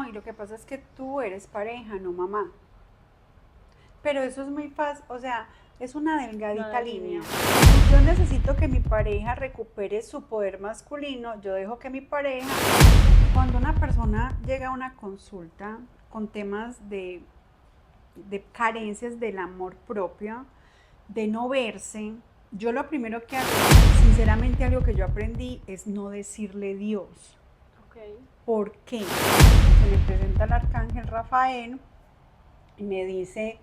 ay, lo que pasa es que tú eres pareja, no mamá. Pero eso es muy fácil, o sea, es una delgadita línea. Yo necesito que mi pareja recupere su poder masculino, yo dejo que mi pareja, cuando una persona llega a una consulta con temas de carencias del amor propio, de no verse, yo lo primero que hago, sinceramente algo que yo aprendí es no decirle Dios. Okay. ¿Por qué? Se me presenta el arcángel Rafael y me dice,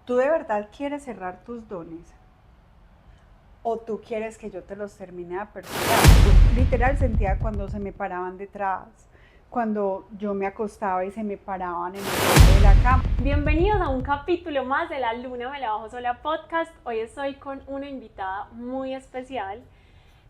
¿tú de verdad quieres cerrar tus dones? ¿O tú quieres que yo te los termine de aperturar? Literal sentía cuando se me paraban detrás, cuando yo me acostaba y se me paraban en el borde de la cama. Bienvenidos a un capítulo más de La Luna Me La Bajo Sola podcast. Hoy estoy con una invitada muy especial,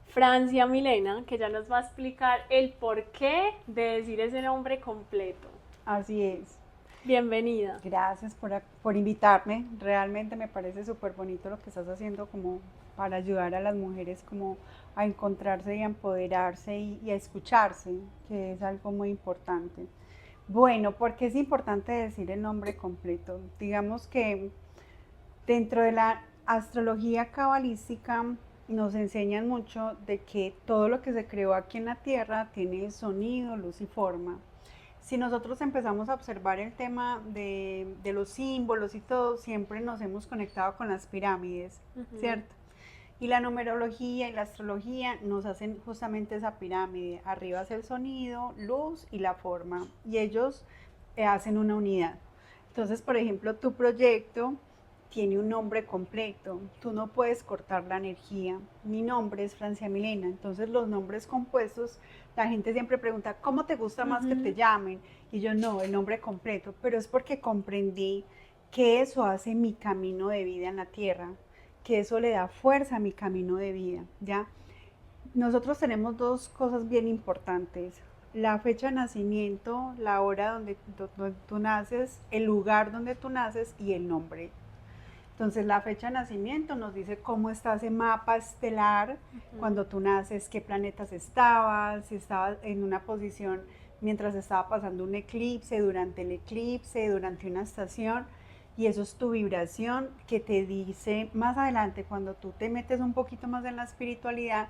Francia Milena, que ya nos va a explicar el porqué de decir ese nombre completo. Así es. Bienvenida. Gracias por invitarme. Realmente me parece súper bonito lo que estás haciendo como para ayudar a las mujeres como a encontrarse y a empoderarse y a escucharse, que es algo muy importante. Bueno, ¿por qué es importante decir el nombre completo? Digamos que dentro de la astrología cabalística nos enseñan mucho de que todo lo que se creó aquí en la Tierra tiene sonido, luz y forma. Si nosotros empezamos a observar el tema de los símbolos y todo, siempre nos hemos conectado con las pirámides, ¿cierto? Y la numerología y la astrología nos hacen justamente esa pirámide. Arriba es el sonido, luz y la forma. Y ellos hacen una unidad. Entonces, por ejemplo, tu proyecto tiene un nombre completo. Tú no puedes cortar la energía. Mi nombre es Francia Milena. Entonces, los nombres compuestos, la gente siempre pregunta, ¿cómo te gusta más que te llamen? Y yo no, el nombre completo. Pero es porque comprendí que eso hace mi camino de vida en la tierra, que eso le da fuerza a mi camino de vida, ¿ya? Nosotros tenemos dos cosas bien importantes: la fecha de nacimiento, la hora donde tú naces, el lugar donde tú naces y el nombre. Entonces, la fecha de nacimiento nos dice cómo está ese mapa estelar cuando tú naces, qué planetas estabas, si estabas en una posición mientras estaba pasando un eclipse, durante una estación. Y eso es tu vibración que te dice más adelante, cuando tú te metes un poquito más en la espiritualidad,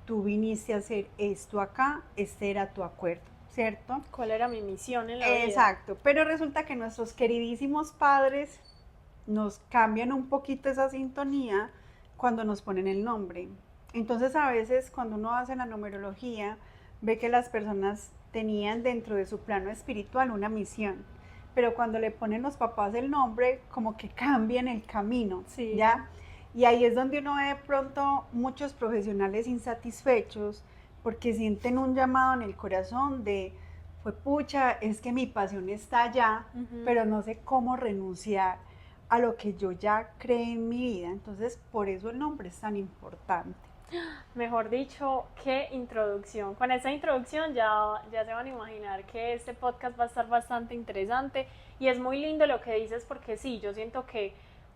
tú viniste a hacer esto acá, este era tu acuerdo, ¿cierto? ¿Cuál era mi misión en la vida? Exacto, pero resulta que nuestros queridísimos padres nos cambian un poquito esa sintonía cuando nos ponen el nombre. Entonces, a veces cuando uno hace la numerología, ve que las personas tenían dentro de su plano espiritual una misión, pero cuando le ponen los papás el nombre, como que cambian el camino, Sí. ¿ya? Y ahí es donde uno ve de pronto muchos profesionales insatisfechos porque sienten un llamado en el corazón de, fue pucha, es que mi pasión está allá, pero no sé cómo renunciar a lo que yo ya creé en mi vida. Entonces, por eso el nombre es tan importante. Mejor dicho, qué introducción. Con esta introducción ya se van a imaginar que este podcast va a estar bastante interesante y es muy lindo lo que dices porque sí, yo siento que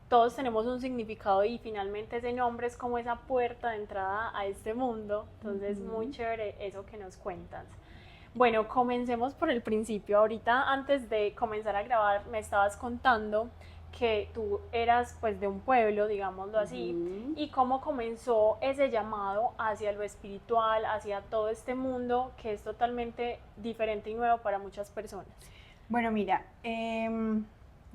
todos tenemos un significado y finalmente ese nombre es como esa puerta de entrada a este mundo. Entonces, muy chévere eso que nos cuentas. Bueno, comencemos por el principio. Ahorita, antes de comenzar a grabar, me estabas contando que tú eras pues de un pueblo, digámoslo así, y cómo comenzó ese llamado hacia lo espiritual, hacia todo este mundo que es totalmente diferente y nuevo para muchas personas. Bueno, mira,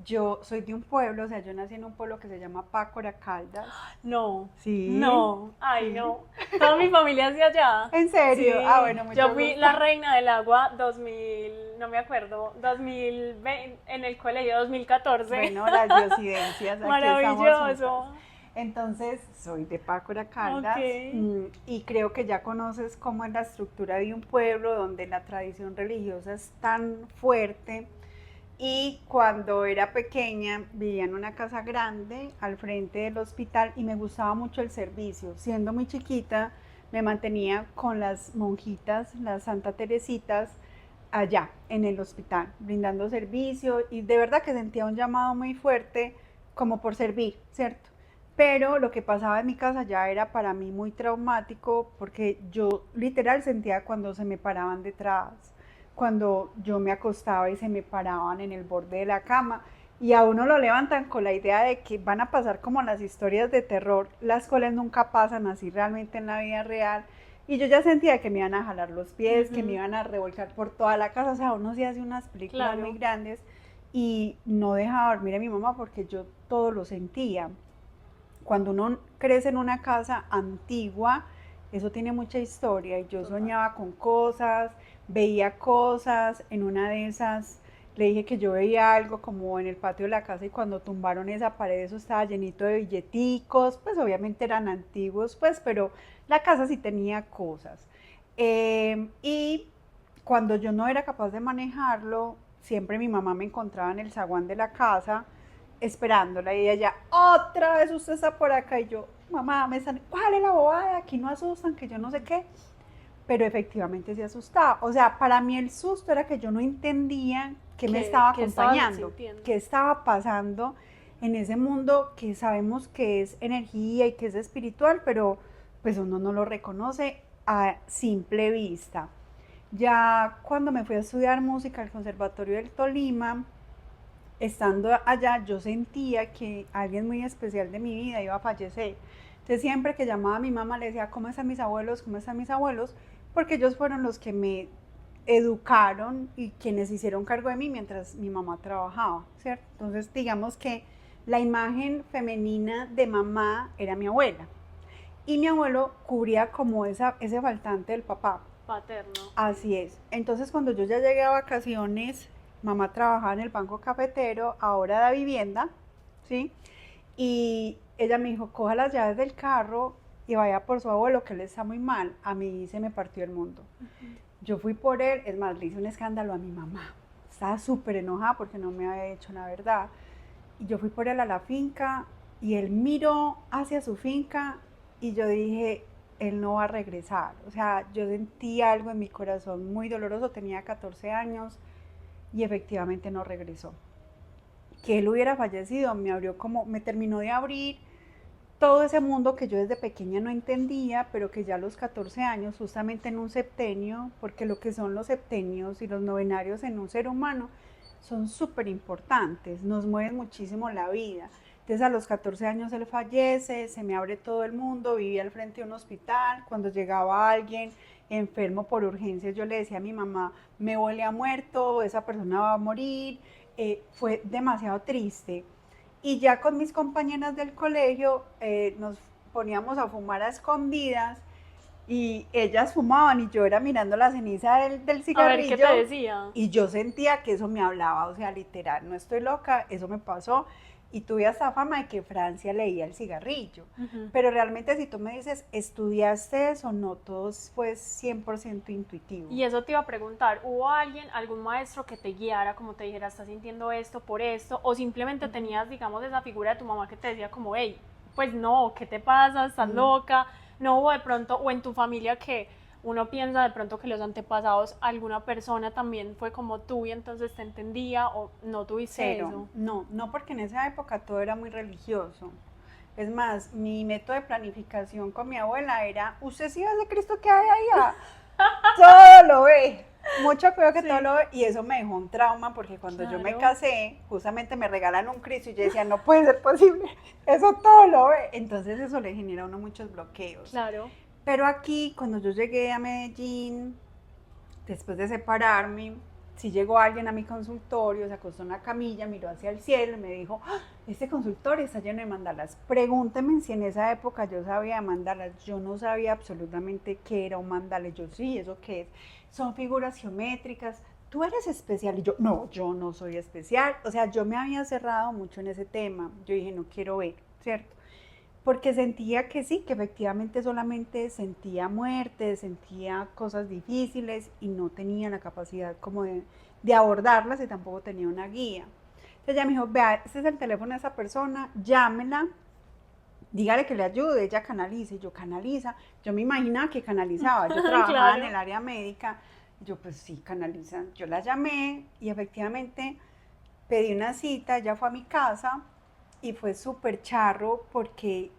yo soy de un pueblo, o sea, yo nací en un pueblo que se llama Pácora Caldas. No, Sí. no, ay Sí. no, toda mi familia es de allá. ¿En serio? Sí, Bueno, mucho yo fui gusto. la reina del agua 2000, no me acuerdo, 2020, en el colegio 2014. Bueno, las diosidencias, aquí Maravilloso. estamos juntas. Entonces, soy de Pácora Caldas, y creo que ya conoces cómo es la estructura de un pueblo donde la tradición religiosa es tan fuerte. Y cuando era pequeña vivía en una casa grande al frente del hospital y me gustaba mucho el servicio. Siendo muy chiquita me mantenía con las monjitas, las Santa Teresitas, allá en el hospital, brindando servicio, y de verdad que sentía un llamado muy fuerte como por servir, ¿cierto? Pero lo que pasaba en mi casa ya era para mí muy traumático porque yo literal sentía cuando se me paraban detrás, cuando yo me acostaba y se me paraban en el borde de la cama y a uno lo levantan con la idea de que van a pasar como las historias de terror, las cuales nunca pasan así realmente en la vida real. Y yo ya sentía que me iban a jalar los pies, que me iban a revolcar por toda la casa, o sea, uno sí hace unas películas muy grandes y no dejaba dormir a mi mamá porque yo todo lo sentía. Cuando uno crece en una casa antigua, eso tiene mucha historia y yo soñaba con cosas, veía cosas, en una de esas le dije que yo veía algo como en el patio de la casa y cuando tumbaron esa pared eso estaba llenito de billeticos, pues obviamente eran antiguos, pues, pero la casa sí tenía cosas. Y cuando yo no era capaz de manejarlo, siempre mi mamá me encontraba en el zaguán de la casa esperándola y ella, otra vez usted está por acá y yo, mamá, me están, ¿cuál es la bobada? Aquí no asustan, que yo no sé qué, pero efectivamente se asustaba. O sea, para mí el susto era que yo no entendía qué me estaba acompañando, qué estaba pasando en ese mundo que sabemos que es energía y que es espiritual, pero pues uno no lo reconoce a simple vista. Ya cuando me fui a estudiar música al Conservatorio del Tolima, estando allá yo sentía que alguien muy especial de mi vida iba a fallecer. Entonces siempre que llamaba a mi mamá le decía, ¿cómo están mis abuelos? ¿Cómo están mis abuelos? Porque ellos fueron los que me educaron y quienes hicieron cargo de mí mientras mi mamá trabajaba, ¿cierto? Entonces digamos que la imagen femenina de mamá era mi abuela y mi abuelo cubría como ese faltante del papá. Paterno. Así es. Entonces cuando yo ya llegué a vacaciones, mamá trabajaba en el banco cafetero, ahora da vivienda, ¿sí? Y ella me dijo, coja las llaves del carro y vaya por su abuelo, que él está muy mal. A mí se me partió el mundo. Yo fui por él, es más, le hice un escándalo a mi mamá. Estaba súper enojada porque no me había hecho la verdad. Y yo fui por él a la finca y él miró hacia su finca y yo dije, él no va a regresar. O sea, yo sentí algo en mi corazón muy doloroso, tenía 14 años y efectivamente no regresó. Que él hubiera fallecido me abrió como, me terminó de abrir todo ese mundo que yo desde pequeña no entendía, pero que ya a los 14 años, justamente en un septenio, porque lo que son los septenios y los novenarios en un ser humano son súper importantes, nos mueven muchísimo la vida. Entonces a los 14 años él fallece, se me abre todo el mundo, vivía al frente de un hospital, cuando llegaba alguien enfermo por urgencias yo le decía a mi mamá, me huele a muerto, esa persona va a morir, fue demasiado triste. Y ya con mis compañeras del colegio nos poníamos a fumar a escondidas y ellas fumaban y yo era mirando la ceniza del cigarrillo. A ver, ¿qué te decía? Y yo sentía que eso me hablaba, o sea, literal, no estoy loca, eso me pasó. Y tuve hasta fama de que Francia leía el cigarrillo. Pero realmente si tú me dices, ¿estudiaste eso? No, todo fue 100% intuitivo. Y eso te iba a preguntar, ¿hubo alguien, algún maestro que te guiara, como te dijera, estás sintiendo esto por esto? ¿O simplemente tenías, digamos, esa figura de tu mamá que te decía como, hey, pues no, ¿qué te pasa? ¿Estás loca? No hubo de pronto, o en tu familia que uno piensa de pronto que los antepasados, alguna persona también fue como tú y entonces te entendía, o no tuviste eso. No, porque en esa época todo era muy religioso. Es más, mi método de planificación con mi abuela era, usted sí ve de Cristo que hay allá, todo lo ve, mucho cuidado que sí. Todo lo ve, y eso me dejó un trauma porque cuando yo me casé, justamente me regalan un Cristo y yo decía, no puede ser posible, eso todo lo ve, entonces eso le genera a uno muchos bloqueos. Claro. Pero aquí, cuando yo llegué a Medellín, después de separarme, si llegó alguien a mi consultorio, se acostó en una camilla, miró hacia el cielo y me dijo, ¡ah! Este consultorio está lleno de mandalas. Pregúnteme si en esa época yo sabía de mandalas. Yo no sabía absolutamente qué era un mandala. Yo sí, ¿eso qué es? Son figuras geométricas. ¿Tú eres especial? Y yo, no, yo no soy especial. O sea, yo me había cerrado mucho en ese tema. Yo dije, no quiero ver, ¿cierto? Porque sentía que sí, que efectivamente solamente sentía muerte, sentía cosas difíciles y no tenía la capacidad como de abordarlas y tampoco tenía una guía. Entonces ella me dijo, vea, este es el teléfono de esa persona, llámela, dígale que le ayude, ella canaliza, y yo canaliza, yo me imaginaba que canalizaba, yo trabajaba claro. En el área médica, yo pues sí, canaliza, yo la llamé y efectivamente pedí una cita, ella fue a mi casa, y fue súper charro porque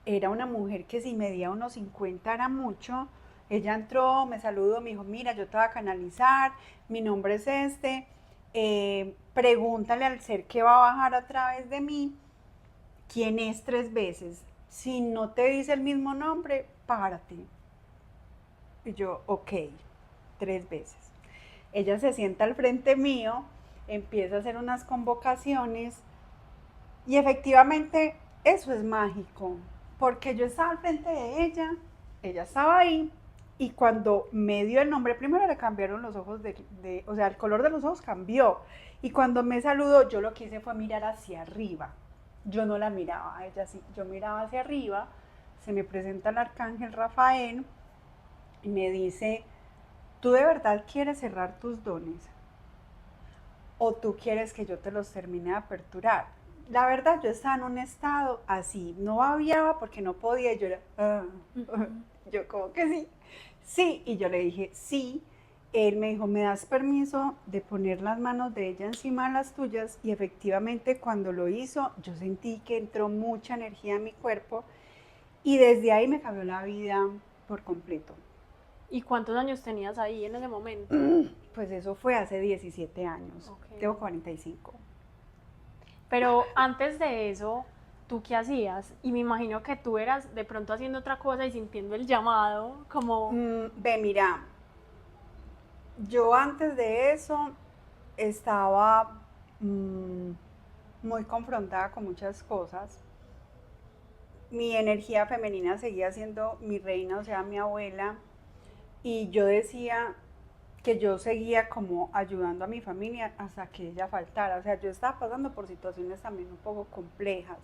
era una mujer que si medía unos 50 era mucho, Ella entró, me saludó, me dijo, mira, yo te voy a canalizar, mi nombre es este, pregúntale al ser que va a bajar a través de mí, quién es 3 veces. Si no te dice el mismo nombre, párate. Y yo, ok, 3 veces. Ella se sienta al frente mío, empieza a hacer unas convocaciones y efectivamente eso es mágico, porque yo estaba al frente de ella estaba ahí y cuando me dio el nombre, primero le cambiaron los ojos, o sea, el color de los ojos cambió y cuando me saludó yo lo que hice fue mirar hacia arriba. Yo no la miraba a ella así, yo miraba hacia arriba, se me presenta el arcángel Rafael y me dice, ¿tú de verdad quieres cerrar tus dones? ¿O tú quieres que yo te los termine de aperturar? La verdad, yo estaba en un estado así, no babiaba porque no podía, yo era, yo como que sí, sí, y yo le dije, sí. Él me dijo, ¿me das permiso de poner las manos de ella encima de las tuyas? Y efectivamente cuando lo hizo, yo sentí que entró mucha energía en mi cuerpo y desde ahí me cambió la vida por completo. ¿Y cuántos años tenías ahí en ese momento? Pues eso fue hace 17 años, Ok. tengo 45. Pero antes de eso, ¿tú qué hacías? Y me imagino que tú eras de pronto haciendo otra cosa y sintiendo el llamado, como... Ve, mira, yo antes de eso estaba muy confrontada con muchas cosas. Mi energía femenina seguía siendo mi reina, o sea, mi abuela, y yo decía que yo seguía como ayudando a mi familia hasta que ella faltara. O sea, yo estaba pasando por situaciones también un poco complejas,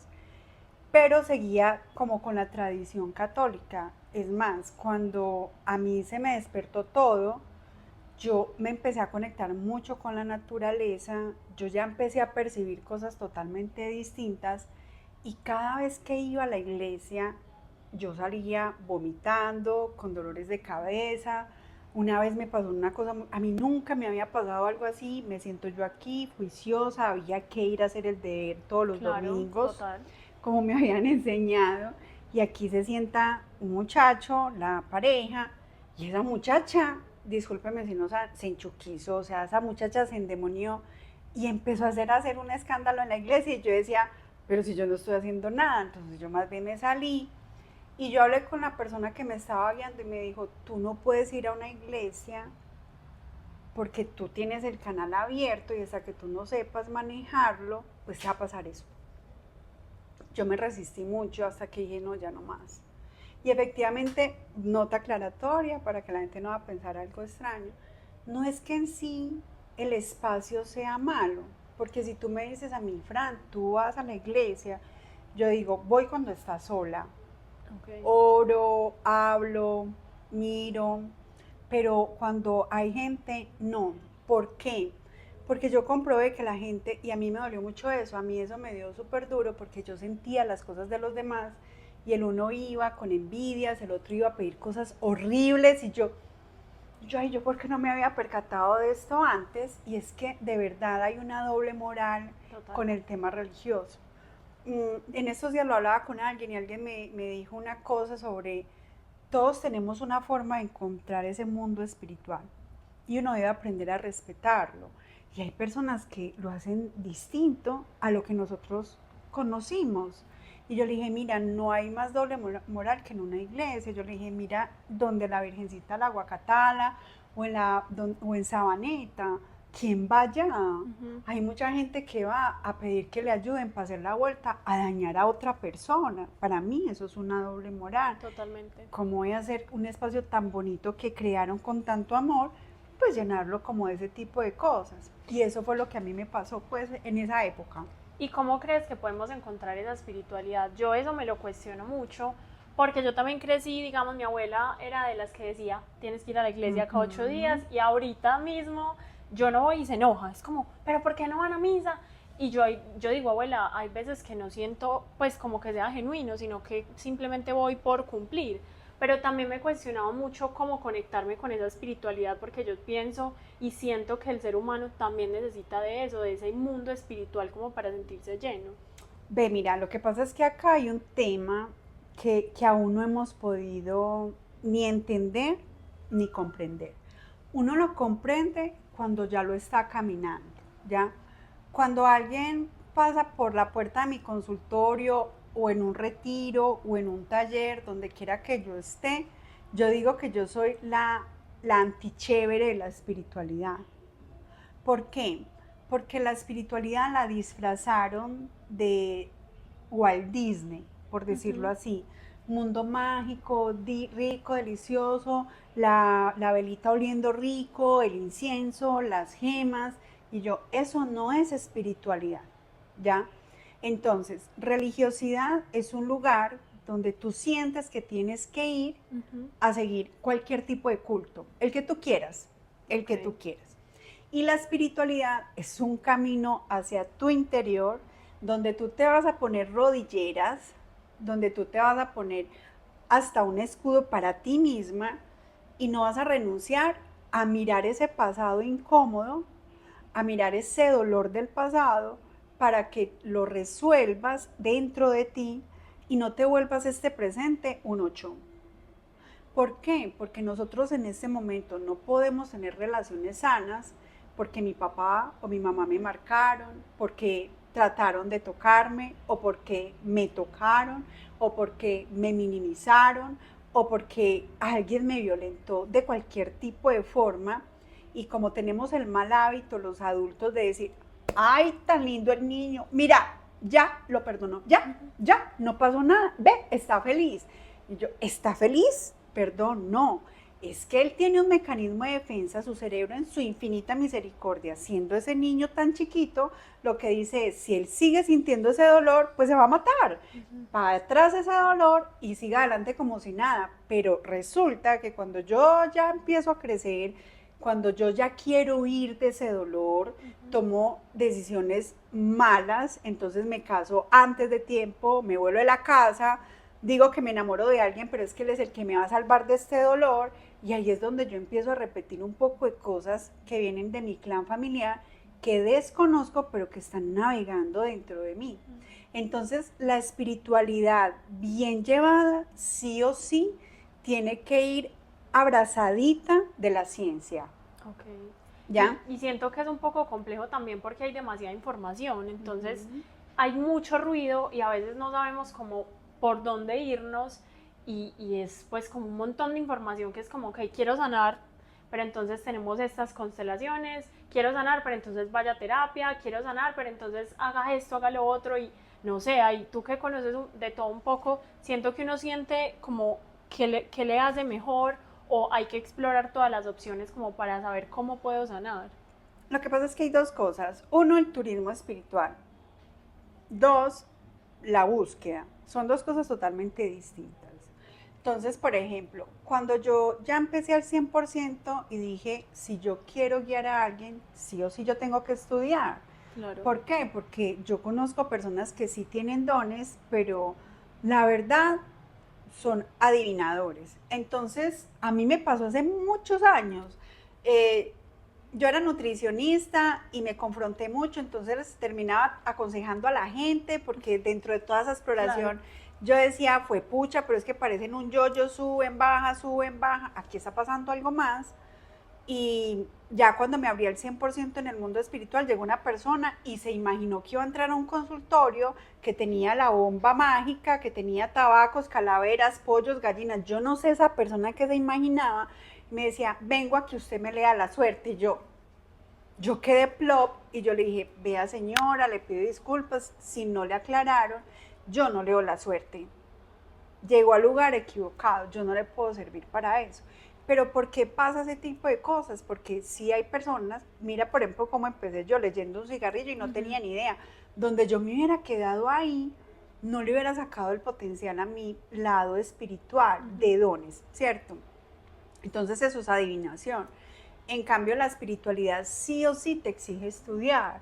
pero seguía como con la tradición católica. Es más, cuando a mí se me despertó todo, yo me empecé a conectar mucho con la naturaleza, yo ya empecé a percibir cosas totalmente distintas y cada vez que iba a la iglesia yo salía vomitando, con dolores de cabeza. Una vez me pasó una cosa, a mí nunca me había pasado algo así, me siento yo aquí juiciosa, había que ir a hacer el deber todos los Claro, domingos, total. como me habían enseñado, y aquí se sienta un muchacho, la pareja, y esa muchacha, discúlpeme si no, se enchuquizó, o sea, esa muchacha se endemonió y empezó a hacer un escándalo en la iglesia y yo decía, pero si yo no estoy haciendo nada, entonces yo más bien me salí y yo hablé con la persona que me estaba guiando y me dijo, tú no puedes ir a una iglesia porque tú tienes el canal abierto y hasta que tú no sepas manejarlo, pues te va a pasar eso. Yo me resistí mucho hasta que dije, no, ya no más. Y efectivamente, nota aclaratoria para que la gente no va a pensar algo extraño, no es que en sí el espacio sea malo, porque si tú me dices a mí, Fran, tú vas a la iglesia, yo digo, voy cuando estás sola, Okay. oro, hablo, miro, pero cuando hay gente, no. ¿Por qué? Porque yo comprobé que la gente, y a mí me dolió mucho eso, a mí eso me dio súper duro porque yo sentía las cosas de los demás y el uno iba con envidias, el otro iba a pedir cosas horribles y yo, ¿por qué no me había percatado de esto antes? Y es que de verdad hay una doble moral Total. con el tema religioso. En estos días lo hablaba con alguien y alguien me dijo una cosa sobre todos tenemos una forma de encontrar ese mundo espiritual y uno debe aprender a respetarlo. Y hay personas que lo hacen distinto a lo que nosotros conocimos. Y yo le dije, mira, no hay más doble moral que en una iglesia. Yo le dije, mira, donde la Virgencita la Guacatala o en Sabaneta, ¿quién va allá? Hay mucha gente que va a pedir que le ayuden para hacer la vuelta a dañar a otra persona. Para mí eso es una doble moral. Totalmente. ¿Cómo voy a hacer un espacio tan bonito que crearon con tanto amor? Pues llenarlo como de ese tipo de cosas. Y eso fue lo que a mí me pasó pues en esa época. ¿Y cómo crees que podemos encontrar esa espiritualidad? Yo eso me lo cuestiono mucho, porque yo también crecí, digamos, mi abuela era de las que decía, tienes que ir a la iglesia cada 8 días, y ahorita mismo yo no voy y se enoja, es como, ¿pero por qué no van a misa? Y yo digo, abuela, hay veces que no siento pues como que sea genuino, sino que simplemente voy por cumplir. Pero también me he cuestionado mucho cómo conectarme con esa espiritualidad, porque yo pienso y siento que el ser humano también necesita de eso, de ese mundo espiritual como para sentirse lleno. Ve, mira, lo que pasa es que acá hay un tema que aún no hemos podido ni entender ni comprender. Uno lo comprende cuando ya lo está caminando, ¿ya? Cuando alguien pasa por la puerta de mi consultorio o en un retiro o en un taller, donde quiera que yo esté, yo digo que yo soy la antichévere de la espiritualidad. ¿Por qué? Porque la espiritualidad la disfrazaron de Walt Disney, por decirlo así. Mundo mágico, rico, delicioso, la velita oliendo rico, el incienso, las gemas. Y yo, eso no es espiritualidad, ¿ya? Entonces, religiosidad es un lugar donde tú sientes que tienes que ir a seguir cualquier tipo de culto, el que tú quieras, el que tú quieras. Y la espiritualidad es un camino hacia tu interior, donde tú te vas a poner rodilleras, donde tú te vas a poner hasta un escudo para ti misma y no vas a renunciar a mirar ese pasado incómodo, a mirar ese dolor del pasado para que lo resuelvas dentro de ti y no te vuelvas este presente un 8. ¿Por qué? Porque nosotros en este momento no podemos tener relaciones sanas porque mi papá o mi mamá me marcaron, porque trataron de tocarme o porque me tocaron o porque me minimizaron o porque alguien me violentó de cualquier tipo de forma. Y como tenemos el mal hábito los adultos de decir, ay, tan lindo el niño, mira, ya lo perdonó, ya, no pasó nada, ve, está feliz. Y yo, ¿está feliz? Perdón, no. Es que él tiene un mecanismo de defensa, su cerebro en su infinita misericordia, siendo ese niño tan chiquito, lo que dice es, si él sigue sintiendo ese dolor, pues se va a matar. Va atrás ese dolor y siga adelante como si nada. Pero resulta que cuando yo ya empiezo a crecer, cuando yo ya quiero huir de ese dolor, tomo decisiones malas, entonces me caso antes de tiempo, me vuelvo de la casa, digo que me enamoro de alguien, pero es que él es el que me va a salvar de este dolor, y ahí es donde yo empiezo a repetir un poco de cosas que vienen de mi clan familiar, que desconozco, pero que están navegando dentro de mí. Entonces, la espiritualidad bien llevada, sí o sí, tiene que ir abrazadita de la ciencia. Okay. ¿Ya? Y siento que es un poco complejo también porque hay demasiada información, entonces hay mucho ruido y a veces no sabemos cómo por dónde irnos y es pues como un montón de información que es como, ok, quiero sanar, pero entonces tenemos estas constelaciones, quiero sanar, pero entonces vaya a terapia, quiero sanar, pero entonces haga esto, haga lo otro y no sé, ahí tú que conoces de todo un poco, siento que uno siente como que le hace mejor o hay que explorar todas las opciones como para saber cómo puedo sanar. Lo que pasa es que hay dos cosas. Uno, el turismo espiritual. Dos, la búsqueda. Son dos cosas totalmente distintas. Entonces, por ejemplo, cuando yo ya empecé al 100% y dije, si yo quiero guiar a alguien, sí o sí yo tengo que estudiar. Claro. ¿Por qué? Porque yo conozco personas que sí tienen dones, pero la verdad son adivinadores. Entonces, a mí me pasó hace muchos años. Yo era nutricionista y me confronté mucho, entonces terminaba aconsejando a la gente porque dentro de toda esa exploración yo decía, fue pucha, pero es que parecen un yo-yo, suben, baja, aquí está pasando algo más. Y ya cuando me abrí al 100% en el mundo espiritual, llegó una persona y se imaginó que iba a entrar a un consultorio que tenía la bomba mágica, que tenía tabacos, calaveras, pollos, gallinas. Yo no sé esa persona que se imaginaba. Me decía, vengo a que usted me lea la suerte. Y yo quedé plop y yo le dije, vea señora, le pido disculpas si no le aclararon, yo no leo la suerte. Llegó al lugar equivocado, yo no le puedo servir para eso. Pero ¿por qué pasa ese tipo de cosas? Porque sí hay personas, mira por ejemplo cómo empecé yo leyendo un cigarrillo y no tenía ni idea, donde yo me hubiera quedado ahí, no le hubiera sacado el potencial a mi lado espiritual, de dones, ¿cierto? Entonces eso es adivinación. En cambio la espiritualidad sí o sí te exige estudiar.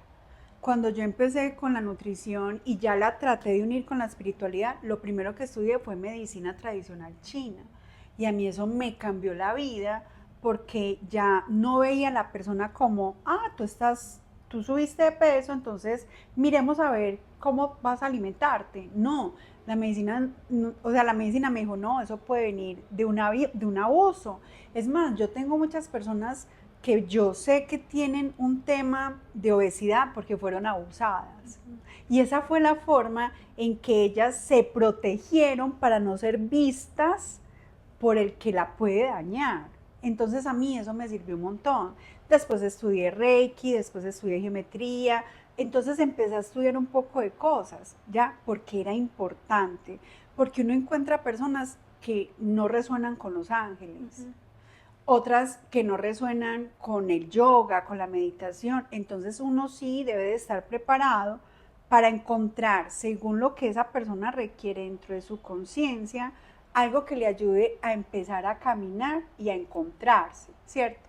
Cuando yo empecé con la nutrición y ya la traté de unir con la espiritualidad, lo primero que estudié fue medicina tradicional china. Y a mí eso me cambió la vida porque ya no veía a la persona como, tú estás tú subiste de peso, entonces miremos a ver cómo vas a alimentarte. No, la medicina, o sea, la medicina me dijo, no, eso puede venir de un abuso. Es más, yo tengo muchas personas que yo sé que tienen un tema de obesidad porque fueron abusadas. Y esa fue la forma en que ellas se protegieron para no ser vistas por el que la puede dañar. Entonces a mí eso me sirvió un montón. Después estudié Reiki, después estudié geometría, entonces empecé a estudiar un poco de cosas, ya, porque era importante, porque uno encuentra personas que no resuenan con los ángeles, otras que no resuenan con el yoga, con la meditación, entonces uno sí debe de estar preparado para encontrar, según lo que esa persona requiere dentro de su conciencia, algo que le ayude a empezar a caminar y a encontrarse, ¿cierto?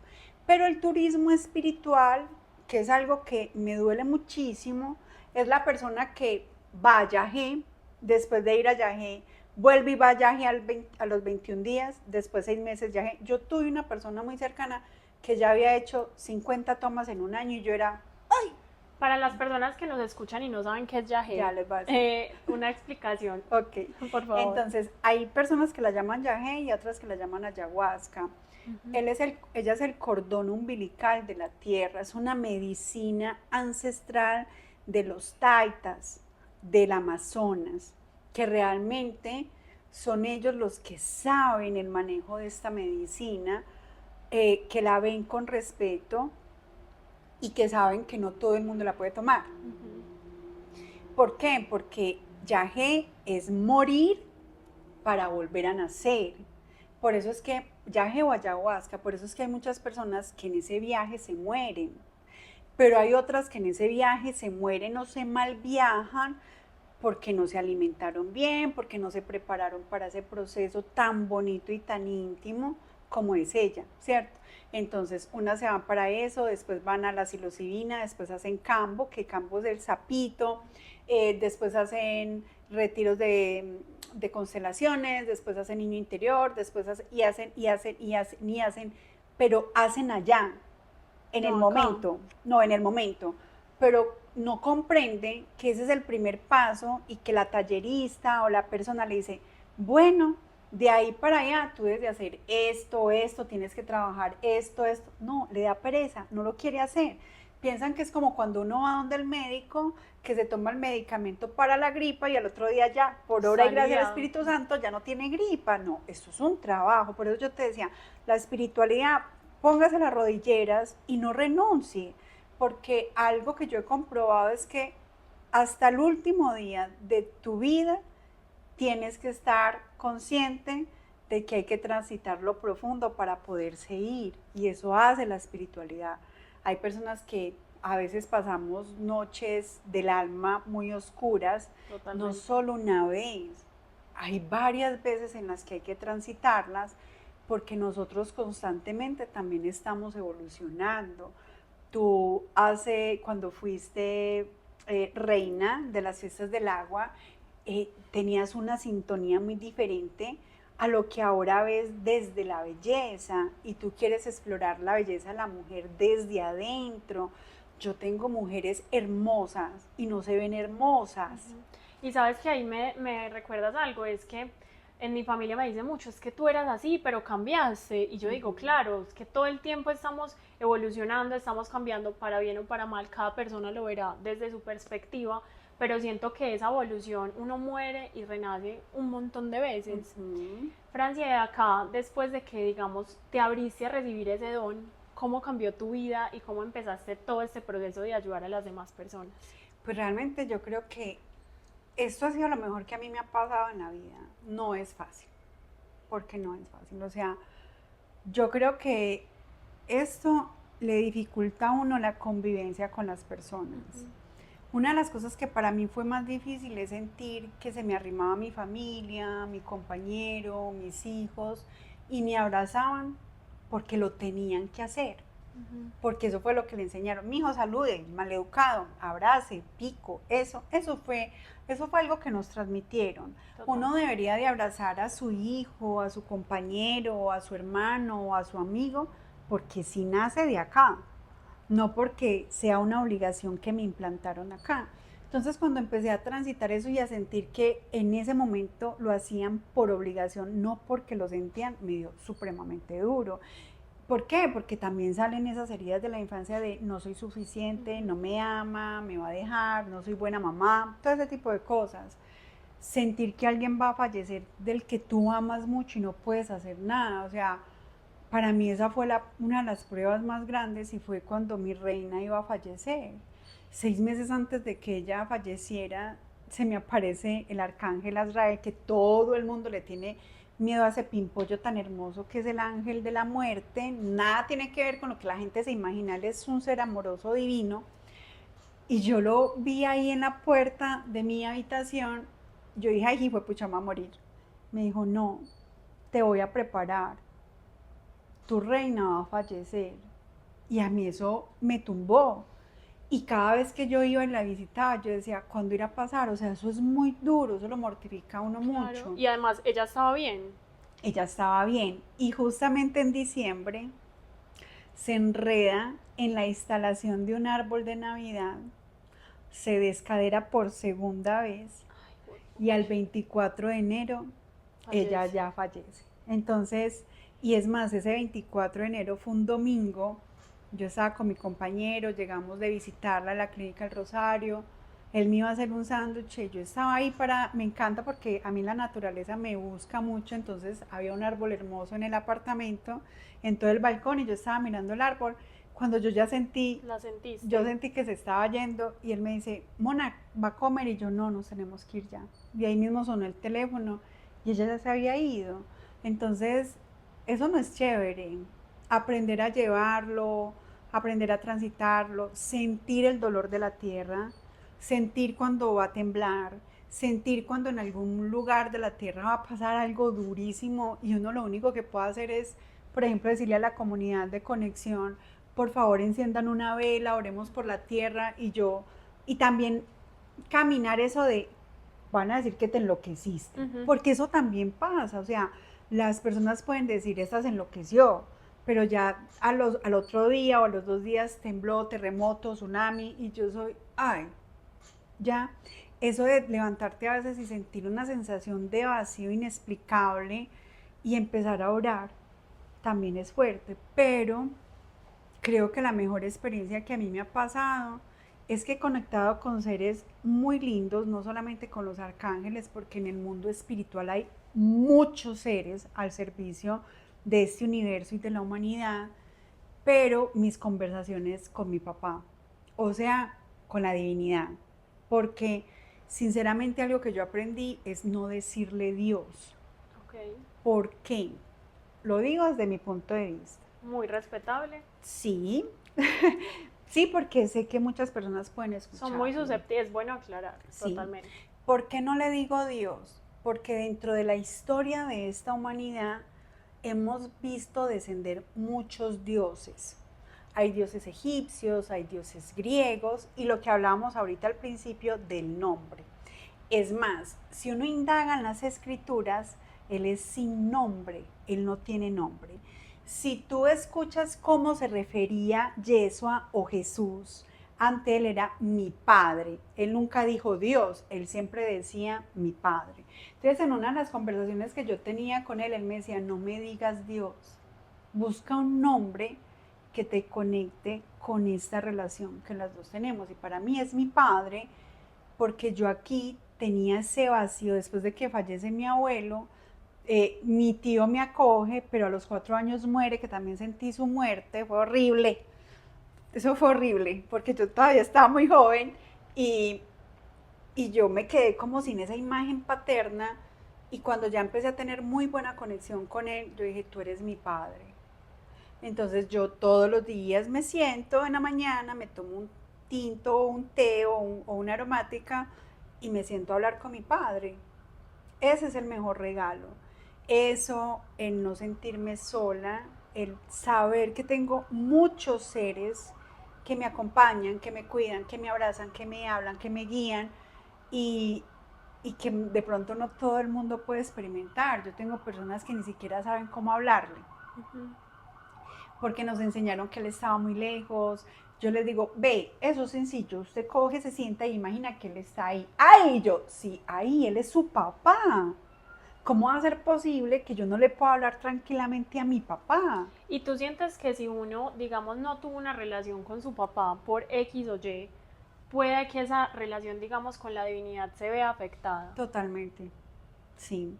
Pero el turismo espiritual, que es algo que me duele muchísimo, es la persona que va a Yagé, después de ir a Yagé, vuelve y va a Yagé a los 21 días, después 6 meses Yagé. Yo tuve una persona muy cercana que ya había hecho 50 tomas en un año y yo era, ¡ay! Para las personas que nos escuchan y no saben qué es Yagé, ya les va a decir. Una explicación. Ok, por favor. Entonces hay personas que la llaman Yagé y otras que la llaman ayahuasca. Ella es el cordón umbilical de la tierra, es una medicina ancestral de los taitas, del Amazonas, que realmente son ellos los que saben el manejo de esta medicina, que la ven con respeto y que saben que no todo el mundo la puede tomar. ¿Por qué? Porque Yagé es morir para volver a nacer. Por eso es que Yagé o ayahuasca, por eso es que hay muchas personas que en ese viaje se mueren, pero hay otras que en ese viaje se mueren o se mal viajan porque no se alimentaron bien, porque no se prepararon para ese proceso tan bonito y tan íntimo como es ella, ¿cierto? Entonces, unas se van para eso, después van a la psilocibina, después hacen cambo, que cambo es el sapito, después hacen retiros de constelaciones, después hacen niño interior, después hacen, pero hacen allá, en el momento, no, en el momento, pero no comprende que ese es el primer paso y que la tallerista o la persona le dice, bueno, de ahí para allá tú debes de hacer esto, tienes que trabajar esto, no, le da pereza, no lo quiere hacer. Piensan que es como cuando uno va donde el médico, que se toma el medicamento para la gripa y al otro día ya, por obra y gracia del Espíritu Santo, ya no tiene gripa. No, esto es un trabajo. Por eso yo te decía, la espiritualidad, póngase las rodilleras y no renuncie, porque algo que yo he comprobado es que hasta el último día de tu vida tienes que estar consciente de que hay que transitar lo profundo para poderse ir, y eso hace la espiritualidad. Hay personas que a veces pasamos noches del alma muy oscuras. Totalmente. No solo una vez, hay varias veces en las que hay que transitarlas, porque nosotros constantemente también estamos evolucionando. Tú cuando fuiste reina de las fiestas del agua, tenías una sintonía muy diferente a lo que ahora ves desde la belleza, y tú quieres explorar la belleza de la mujer desde adentro. Yo tengo mujeres hermosas y no se ven hermosas. Y sabes que ahí me recuerdas algo, es que en mi familia me dice mucho, es que tú eras así, pero cambiaste. Y yo digo, claro, es que todo el tiempo estamos evolucionando, estamos cambiando para bien o para mal, cada persona lo verá desde su perspectiva, pero siento que esa evolución, uno muere y renace un montón de veces. Francia, de acá, después de que, digamos, te abriste a recibir ese don, ¿cómo cambió tu vida y cómo empezaste todo este proceso de ayudar a las demás personas? Pues realmente yo creo que esto ha sido lo mejor que a mí me ha pasado en la vida. No es fácil, porque no es fácil. O sea, yo creo que esto le dificulta a uno la convivencia con las personas. Una de las cosas que para mí fue más difícil es sentir que se me arrimaba mi familia, mi compañero, mis hijos, y me abrazaban porque lo tenían que hacer. Porque eso fue lo que le enseñaron. Mi hijo, salude, maleducado, abrace, pico. Eso fue algo que nos transmitieron. Total. Uno debería de abrazar a su hijo, a su compañero, a su hermano, a su amigo, porque si nace de acá. no porque sea una obligación que me implantaron acá. Entonces cuando empecé a transitar eso y a sentir que en ese momento lo hacían por obligación, no porque lo sentían, me dio supremamente duro. ¿Por qué? Porque también salen esas heridas de la infancia de no soy suficiente, no me ama, me va a dejar, no soy buena mamá, todo ese tipo de cosas. Sentir que alguien va a fallecer del que tú amas mucho y no puedes hacer nada, o sea, para mí esa fue una de las pruebas más grandes y fue cuando mi reina iba a fallecer. 6 meses antes de que ella falleciera, se me aparece el arcángel Azrael, que todo el mundo le tiene miedo a ese pimpollo tan hermoso que es el ángel de la muerte. Nada tiene que ver con lo que la gente se imagina, él es un ser amoroso divino. Y yo lo vi ahí en la puerta de mi habitación. Yo dije, ay, hijo de pucha, me va a morir. Me dijo, no, te voy a preparar, tu reina va a fallecer. Y a mí eso me tumbó. Y cada vez que yo iba y la visitaba, yo decía, ¿cuándo irá a pasar? O sea, eso es muy duro, eso lo mortifica a uno mucho. Y además, ella estaba bien. Ella estaba bien. Y justamente en diciembre se enreda en la instalación de un árbol de Navidad, se descadera por segunda vez y al 24 de enero ella ya fallece. Entonces, y es más, ese 24 de enero fue un domingo, yo estaba con mi compañero, llegamos de visitarla a la clínica del Rosario, él me iba a hacer un sándwich y yo estaba ahí me encanta porque a mí la naturaleza me busca mucho, entonces había un árbol hermoso en el apartamento, en todo el balcón y yo estaba mirando el árbol, cuando yo ya yo sentí que se estaba yendo y él me dice, Mona, ¿va a comer? Y yo, no, nos tenemos que ir ya. Y ahí mismo sonó el teléfono y ella ya se había ido. Entonces, eso no es chévere. Aprender a llevarlo, aprender a transitarlo, sentir el dolor de la tierra, sentir cuando va a temblar, sentir cuando en algún lugar de la tierra va a pasar algo durísimo y uno lo único que puede hacer es, por ejemplo, decirle a la comunidad de conexión, por favor enciendan una vela, oremos por la tierra y también caminar eso de, van a decir que te enloqueciste, porque eso también pasa, o sea, las personas pueden decir, esta se enloqueció, pero ya al otro día o a los 2 días tembló, terremoto, tsunami, y yo soy, ay, ya, eso de levantarte a veces y sentir una sensación de vacío inexplicable y empezar a orar, también es fuerte, pero creo que la mejor experiencia que a mí me ha pasado es que he conectado con seres muy lindos, no solamente con los arcángeles, porque en el mundo espiritual hay muchos seres al servicio de este universo y de la humanidad, pero mis conversaciones con mi papá, o sea, con la divinidad, porque sinceramente algo que yo aprendí es no decirle Dios. Okay. ¿Por qué? Lo digo desde mi punto de vista. Muy respetable. Sí, sí, porque sé que muchas personas pueden escuchar. Son muy susceptibles, es bueno aclarar, sí. Totalmente. ¿Por qué no le digo Dios? Porque dentro de la historia de esta humanidad hemos visto descender muchos dioses. Hay dioses egipcios, hay dioses griegos y lo que hablábamos ahorita al principio del nombre. Es más, si uno indaga en las escrituras, él es sin nombre, él no tiene nombre. Si tú escuchas cómo se refería Yeshua o Jesús, ante él era mi padre. Él nunca dijo Dios, él siempre decía mi padre. Entonces, en una de las conversaciones que yo tenía con él, él me decía, no me digas Dios, busca un nombre que te conecte con esta relación que las dos tenemos. Y para mí es mi padre, porque yo aquí tenía ese vacío después de que fallece mi abuelo. Mi tío me acoge, pero a los 4 años muere, que también sentí su muerte, fue horrible. Eso fue horrible, porque yo todavía estaba muy joven y yo me quedé como sin esa imagen paterna y cuando ya empecé a tener muy buena conexión con él, yo dije, tú eres mi padre. Entonces yo todos los días me siento en la mañana, me tomo un tinto o un té o una aromática y me siento a hablar con mi padre. Ese es el mejor regalo. Eso, el no sentirme sola, el saber que tengo muchos seres que me acompañan, que me cuidan, que me abrazan, que me hablan, que me guían y que de pronto no todo el mundo puede experimentar. Yo tengo personas que ni siquiera saben cómo hablarle, porque nos enseñaron que él estaba muy lejos. yo les digo, ve, eso es sencillo, usted coge, se sienta y imagina que él está ahí. ¡Ay! Y yo, sí, ahí, él es su papá. ¿Cómo va a ser posible que yo no le pueda hablar tranquilamente a mi papá? Y tú sientes que si uno, digamos, no tuvo una relación con su papá por X o Y, puede que esa relación, digamos, con la divinidad se vea afectada. Totalmente, sí.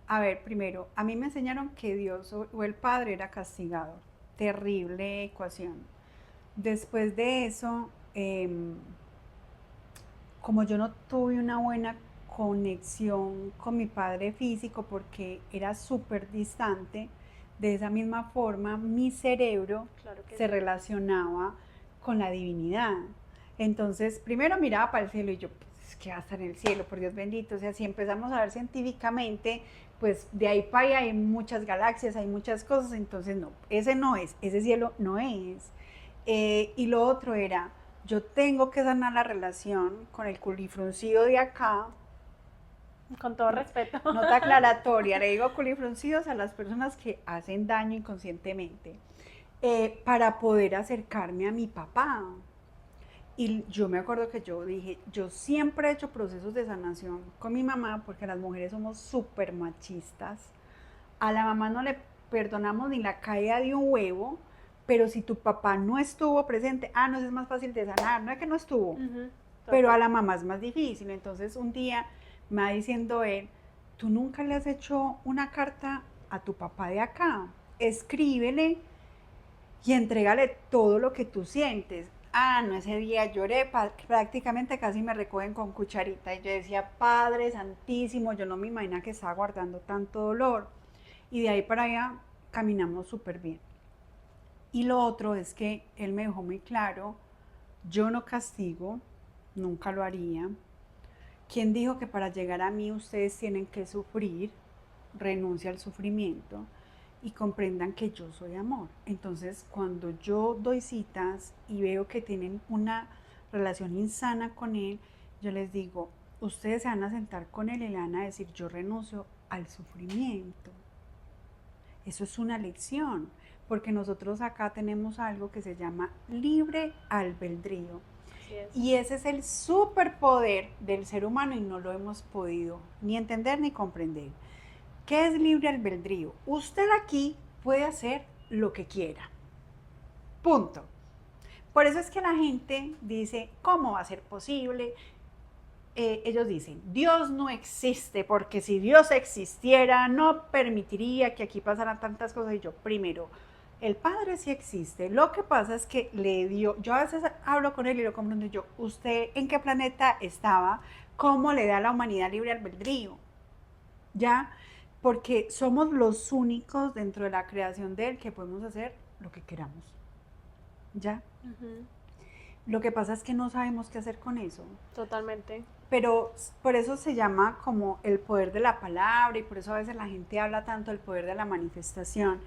A ver, primero, a mí me enseñaron que Dios o el Padre era castigador. Terrible ecuación. Después de eso, como yo no tuve una buena conexión con mi padre físico porque era súper distante, de esa misma forma mi cerebro Claro que se sí. relacionaba con la divinidad. Entonces, primero miraba para el cielo y yo, pues, ¿qué va a estar en el cielo? Por Dios bendito. O sea, si empezamos a ver científicamente, pues de ahí para allá hay muchas galaxias, hay muchas cosas, entonces no, ese no es, ese cielo no es. Y lo otro era, yo tengo que sanar la relación con el culifruncido de acá. Con todo respeto. Nota aclaratoria, le digo culifruncidos a las personas que hacen daño inconscientemente, para poder acercarme a mi papá. Y yo me acuerdo que yo dije, yo siempre he hecho procesos de sanación con mi mamá porque las mujeres somos súper machistas. A la mamá no le perdonamos ni la caída de un huevo, pero si tu papá no estuvo presente, no, eso es más fácil de sanar, no es que no estuvo, pero a la mamá es más difícil. Entonces un día me va diciendo él, tú nunca le has hecho una carta a tu papá de acá, escríbele y entrégale todo lo que tú sientes. No, ese día lloré, prácticamente casi me recogen con cucharita y yo decía, Padre Santísimo, yo no me imagino que estaba guardando tanto dolor. Y de ahí para allá caminamos súper bien. Y lo otro es que él me dejó muy claro, yo no castigo, nunca lo haría. ¿Quién dijo que para llegar a mí ustedes tienen que sufrir? Renuncia al sufrimiento y comprendan que yo soy amor. Entonces, cuando yo doy citas y veo que tienen una relación insana con él, yo les digo, ustedes se van a sentar con él y le van a decir, yo renuncio al sufrimiento. Eso es una lección, porque nosotros acá tenemos algo que se llama libre albedrío. Y ese es el superpoder del ser humano y no lo hemos podido ni entender ni comprender. ¿Qué es libre albedrío? Usted aquí puede hacer lo que quiera. Punto. Por eso es que la gente dice, ¿cómo va a ser posible? Ellos dicen, Dios no existe, porque si Dios existiera, no permitiría que aquí pasaran tantas cosas. Y yo, primero, el Padre sí existe. Lo que pasa es que le dio, yo a veces hablo con él y lo comprendo yo, ¿usted en qué planeta estaba? ¿Cómo le da a la humanidad libre albedrío? ¿Ya? Porque somos los únicos dentro de la creación de él que podemos hacer lo que queramos. ¿Ya? Lo que pasa es que no sabemos qué hacer con eso. Totalmente. Pero por eso se llama como el poder de la palabra y por eso a veces la gente habla tanto del poder de la manifestación.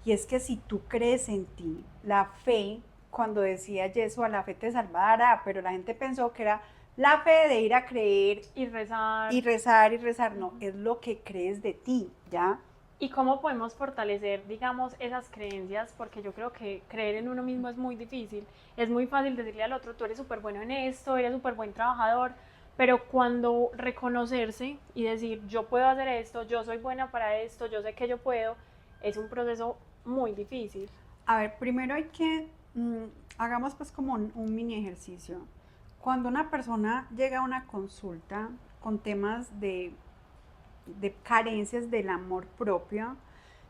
Y es que si tú crees en ti, la fe, cuando decía Yeshua, la fe te salvará, pero la gente pensó que era la fe de ir a creer y rezar. Y rezar y rezar, no, es lo que crees de ti, ¿ya? ¿Y cómo podemos fortalecer, digamos, esas creencias? Porque yo creo que creer en uno mismo es muy difícil. Es muy fácil decirle al otro, tú eres súper bueno en esto, eres súper buen trabajador, pero cuando reconocerse y decir, yo puedo hacer esto, yo soy buena para esto, yo sé que yo puedo, es un proceso muy difícil. A ver, primero hay que, hagamos pues como un mini ejercicio. Cuando una persona llega a una consulta con temas de carencias del amor propio,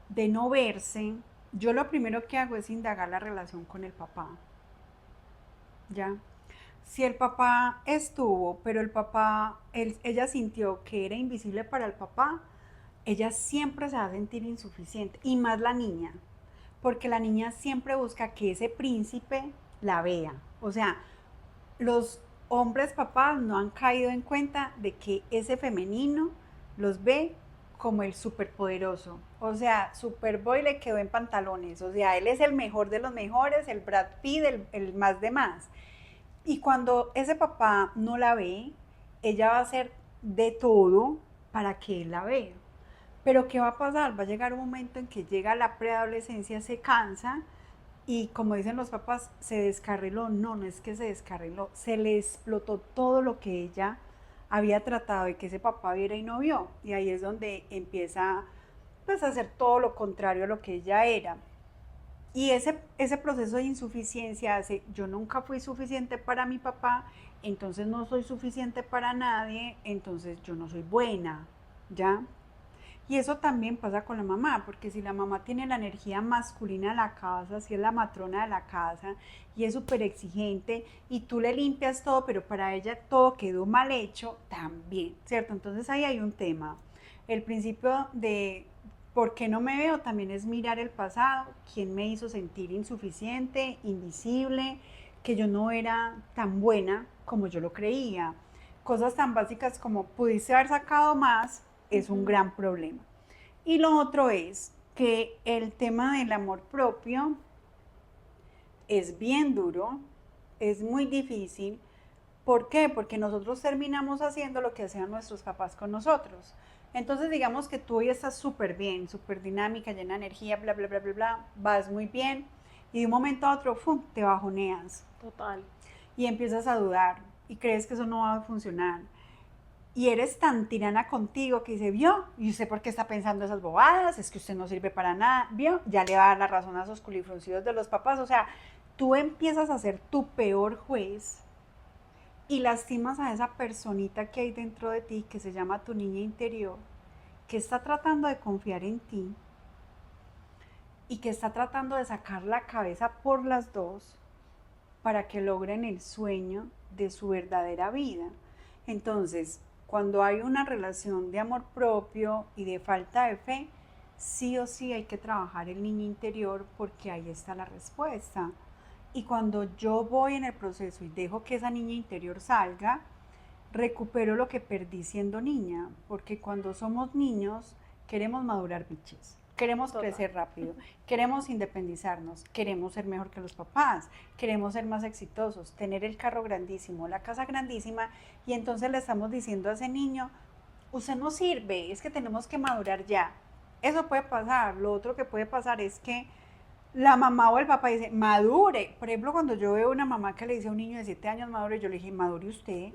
de no verse, yo lo primero que hago es indagar la relación con el papá. ¿Ya? Si el papá estuvo, pero el papá, ella sintió que era invisible para el papá, ella siempre se va a sentir insuficiente, y más la niña, porque la niña siempre busca que ese príncipe la vea. O sea, los hombres papás no han caído en cuenta de que ese femenino los ve como el superpoderoso. O sea, Superboy le quedó en pantalones. O sea, él es el mejor de los mejores, el Brad Pitt, el más de más. Y cuando ese papá no la ve, ella va a hacer de todo para que él la vea. Pero ¿qué va a pasar? Va a llegar un momento en que llega la preadolescencia, se cansa y como dicen los papás, se descarriló. No, no es que se descarriló, se le explotó todo lo que ella había tratado de que ese papá viera y no vio. Y ahí es donde empieza pues a hacer todo lo contrario a lo que ella era. Y ese proceso de insuficiencia hace, yo nunca fui suficiente para mi papá, entonces no soy suficiente para nadie, entonces yo no soy buena, ¿ya? Y eso también pasa con la mamá, porque si la mamá tiene la energía masculina de la casa, si es la matrona de la casa y es súper exigente y tú le limpias todo, pero para ella todo quedó mal hecho, también, ¿cierto? Entonces ahí hay un tema. El principio de por qué no me veo también es mirar el pasado, quién me hizo sentir insuficiente, invisible, que yo no era tan buena como yo lo creía. Cosas tan básicas como pudiste haber sacado más es un gran problema. Y lo otro es que el tema del amor propio es bien duro, es muy difícil. ¿Por qué? Porque nosotros terminamos haciendo lo que hacían nuestros papás con nosotros. Entonces digamos que tú hoy estás súper bien, súper dinámica, llena de energía, bla, bla, bla, bla, bla, vas muy bien y de un momento a otro, ¡fum!, te bajoneas. Total. Y empiezas a dudar y crees que eso no va a funcionar. Y eres tan tirana contigo que dice, vio, ¿y usted por qué está pensando esas bobadas? Es que usted no sirve para nada, vio, ya le va a dar la razón a esos culifruncidos de los papás. O sea, tú empiezas a ser tu peor juez y lastimas a esa personita que hay dentro de ti, que se llama tu niña interior, que está tratando de confiar en ti y que está tratando de sacar la cabeza por las dos para que logren el sueño de su verdadera vida. Entonces, cuando hay una relación de amor propio y de falta de fe, sí o sí hay que trabajar el niño interior porque ahí está la respuesta. Y cuando yo voy en el proceso y dejo que esa niña interior salga, recupero lo que perdí siendo niña, porque cuando somos niños queremos madurar biches, queremos Total. crecer rápido, queremos independizarnos, queremos ser mejor que los papás, queremos ser más exitosos, tener el carro grandísimo, la casa grandísima, y entonces le estamos diciendo a ese niño, usted no sirve, es que tenemos que madurar ya. Eso puede pasar. Lo otro que puede pasar es que la mamá o el papá dice, madure. Por ejemplo, cuando yo veo una mamá que le dice a un niño de 7 años madure, yo le dije, madure usted,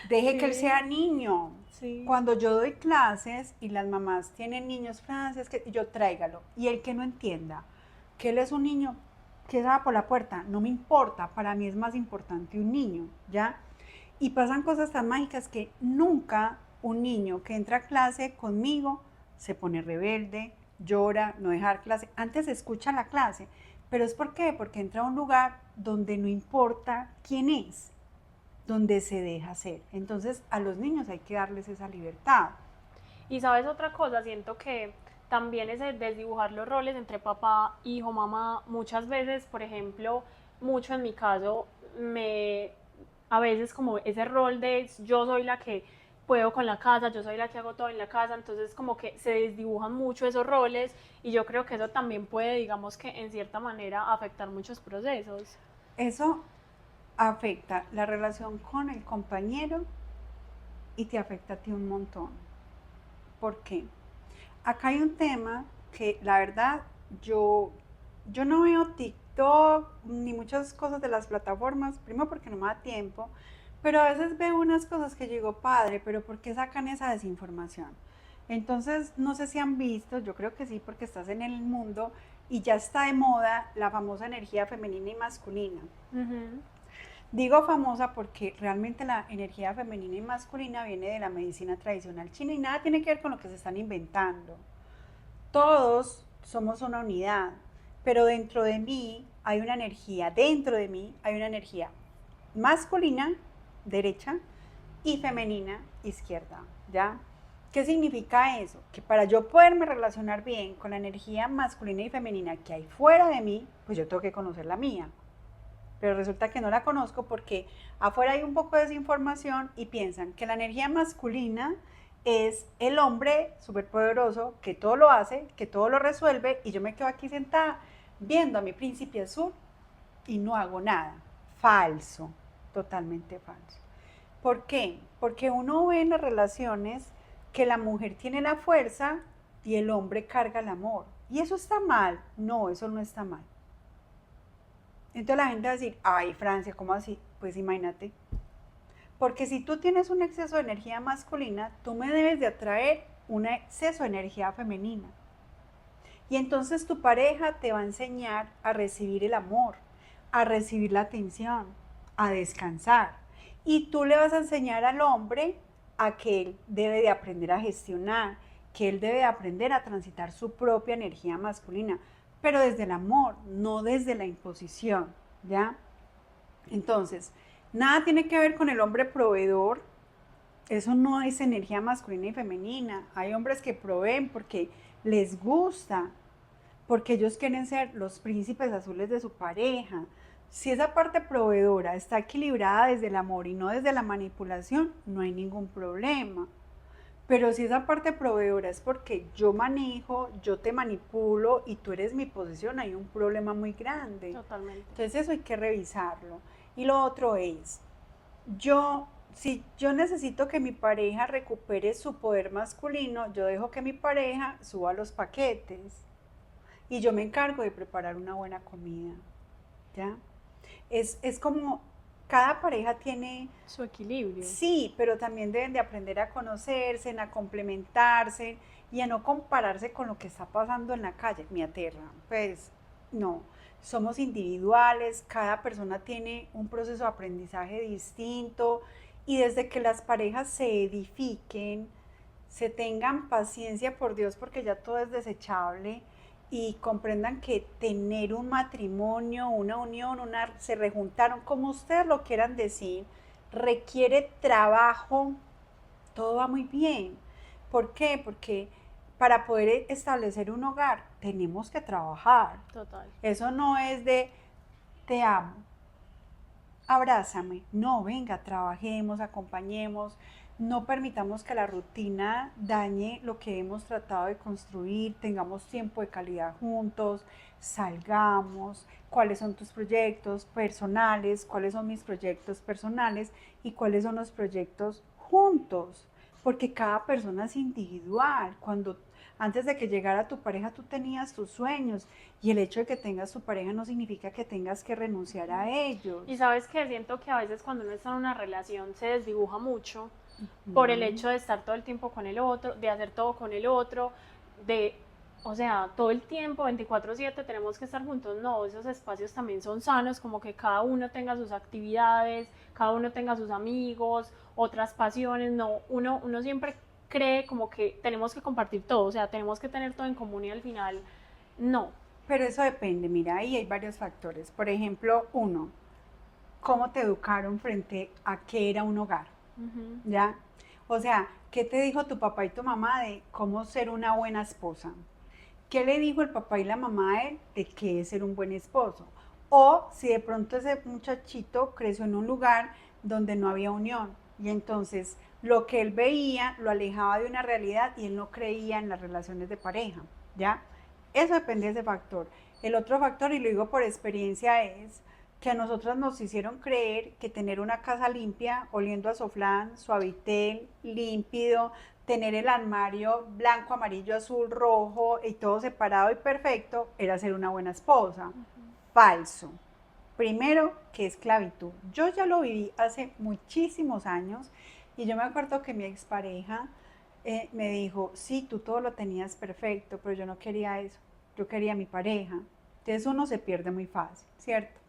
deje que él Sí, sea niño. sí. Cuando yo doy clases y las mamás tienen niños, Frances, que yo tráigalo. Y el que no entienda que él es un niño que va por la puerta, no me importa, para mí es más importante un niño, ¿ya? Y pasan cosas tan mágicas que nunca un niño que entra a clase conmigo se pone rebelde, llora, no dejar clase. Antes escucha la clase, pero ¿es por qué? Porque entra a un lugar donde no importa quién es, donde se deja ser. Entonces a los niños hay que darles esa libertad. Y sabes otra cosa, siento que también ese desdibujar los roles entre papá, hijo, mamá, muchas veces, por ejemplo, mucho en mi caso, a veces como ese rol de yo soy la que puedo con la casa, yo soy la que hago todo en la casa, entonces como que se desdibujan mucho esos roles y yo creo que eso también puede, digamos que en cierta manera, afectar muchos procesos. Eso afecta la relación con el compañero y te afecta a ti un montón. ¿Por qué? Acá hay un tema que la verdad yo no veo TikTok ni muchas cosas de las plataformas, primero porque no me da tiempo, pero a veces veo unas cosas que yo digo, padre, pero ¿por qué sacan esa desinformación? Entonces, no sé si han visto, yo creo que sí, porque estás en el mundo y ya está de moda la famosa energía femenina y masculina. Ujú. Digo famosa porque realmente la energía femenina y masculina viene de la medicina tradicional china y nada tiene que ver con lo que se están inventando. Todos somos una unidad, pero dentro de mí hay una energía masculina, derecha, y femenina, izquierda, ¿ya? ¿Qué significa eso? Que para yo poderme relacionar bien con la energía masculina y femenina que hay fuera de mí, pues yo tengo que conocer la mía. Pero resulta que no la conozco porque afuera hay un poco de desinformación y piensan que la energía masculina es el hombre superpoderoso que todo lo hace, que todo lo resuelve y yo me quedo aquí sentada viendo a mi príncipe azul y no hago nada. Falso, totalmente falso. ¿Por qué? Porque uno ve en las relaciones que la mujer tiene la fuerza y el hombre carga el amor. ¿Y eso está mal? No, eso no está mal. Entonces la gente va a decir, ay, Francia, ¿cómo así? Pues imagínate. Porque si tú tienes un exceso de energía masculina, tú me debes de atraer un exceso de energía femenina. Y entonces tu pareja te va a enseñar a recibir el amor, a recibir la atención, a descansar. Y tú le vas a enseñar al hombre a que él debe de aprender a gestionar, que él debe de aprender a transitar su propia energía masculina, pero desde el amor, no desde la imposición, ¿ya? Entonces, nada tiene que ver con el hombre proveedor. Eso no es energía masculina y femenina. Hay hombres que proveen porque les gusta, porque ellos quieren ser los príncipes azules de su pareja. Si esa parte proveedora está equilibrada desde el amor y no desde la manipulación, no hay ningún problema. Pero si esa parte proveedora es porque yo manejo, yo te manipulo y tú eres mi posesión, hay un problema muy grande. Totalmente. Entonces eso hay que revisarlo. Y lo otro es, si yo necesito que mi pareja recupere su poder masculino, yo dejo que mi pareja suba los paquetes y yo me encargo de preparar una buena comida, ¿ya? Es como, cada pareja tiene, Su equilibrio. sí, pero también deben de aprender a conocerse, a complementarse y a no compararse con lo que está pasando en la calle. Me aterra, pues no, somos individuales, cada persona tiene un proceso de aprendizaje distinto y desde que las parejas se edifiquen, se tengan paciencia por Dios porque ya todo es desechable y comprendan que tener un matrimonio, una unión, se rejuntaron, como ustedes lo quieran decir, requiere trabajo, todo va muy bien. ¿Por qué? Porque para poder establecer un hogar tenemos que trabajar. Total. Eso no es de te amo, abrázame. No, venga, trabajemos, acompañemos, no permitamos que la rutina dañe lo que hemos tratado de construir, tengamos tiempo de calidad juntos, salgamos, cuáles son tus proyectos personales, cuáles son mis proyectos personales y cuáles son los proyectos juntos, porque cada persona es individual. Cuando antes de que llegara tu pareja tú tenías tus sueños y el hecho de que tengas tu pareja no significa que tengas que renunciar a ellos. Y sabes que siento que a veces cuando uno está en una relación se desdibuja mucho por el hecho de estar todo el tiempo con el otro, de hacer todo con el otro, o sea, todo el tiempo, 24/7 tenemos que estar juntos. No, esos espacios también son sanos, como que cada uno tenga sus actividades, cada uno tenga sus amigos, otras pasiones. No, uno siempre cree como que tenemos que compartir todo, o sea, tenemos que tener todo en común y al final no. Pero eso depende, mira, ahí hay varios factores. Por ejemplo, uno, cómo te educaron frente a qué era un hogar, ¿ya? O sea, ¿qué te dijo tu papá y tu mamá de cómo ser una buena esposa? ¿Qué le dijo el papá y la mamá a él de qué es ser un buen esposo? O si de pronto ese muchachito creció en un lugar donde no había unión y entonces lo que él veía lo alejaba de una realidad y él no creía en las relaciones de pareja, ¿ya? Eso depende de ese factor. El otro factor, y lo digo por experiencia, es que a nosotros nos hicieron creer que tener una casa limpia, oliendo a soflán, suavitel, límpido, tener el armario blanco, amarillo, azul, rojo y todo separado y perfecto, era ser una buena esposa. Falso. Primero, que esclavitud. Yo ya lo viví hace muchísimos años y yo me acuerdo que mi expareja me dijo, sí, tú todo lo tenías perfecto, pero yo no quería eso, yo quería a mi pareja. Entonces uno se pierde muy fácil, ¿cierto?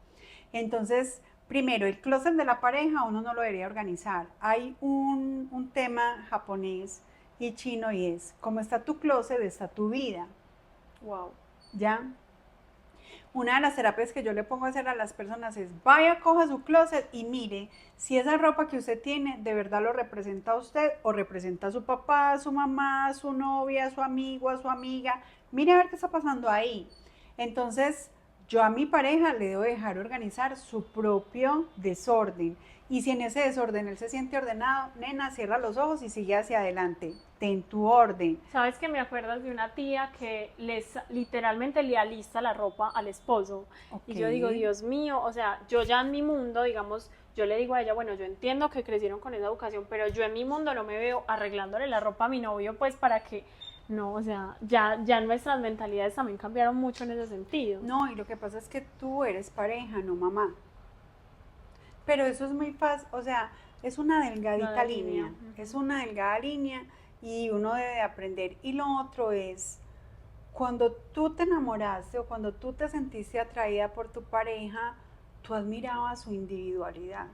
Entonces, primero, el closet de la pareja uno no lo debería organizar. Hay un tema japonés y chino y es, como está tu closet, está tu vida. Wow. ¿Ya? Una de las terapias que yo le pongo a hacer a las personas es, vaya, coja su closet y mire si esa ropa que usted tiene de verdad lo representa a usted o representa a su papá, a su mamá, a su novia, a su amigo, a su amiga. Mire a ver qué está pasando ahí. Entonces, yo a mi pareja le debo dejar organizar su propio desorden. Y si en ese desorden él se siente ordenado, nena, cierra los ojos y sigue hacia adelante. Ten tu orden. Sabes que me acuerdas de una tía que literalmente le alista la ropa al esposo. Okay. Y yo digo, Dios mío, o sea, yo ya en mi mundo, digamos, yo le digo a ella, bueno, yo entiendo que crecieron con esa educación, pero yo en mi mundo no me veo arreglándole la ropa a mi novio, pues para que No, o sea, ya nuestras mentalidades también cambiaron mucho en ese sentido. No, y lo que pasa es que tú eres pareja, no mamá. Pero eso es muy fácil, o sea, es una delgadita La línea. línea, es una delgada línea y uno debe aprender. Y lo otro es, cuando tú te enamoraste o cuando tú te sentiste atraída por tu pareja, tú admirabas su individualidad.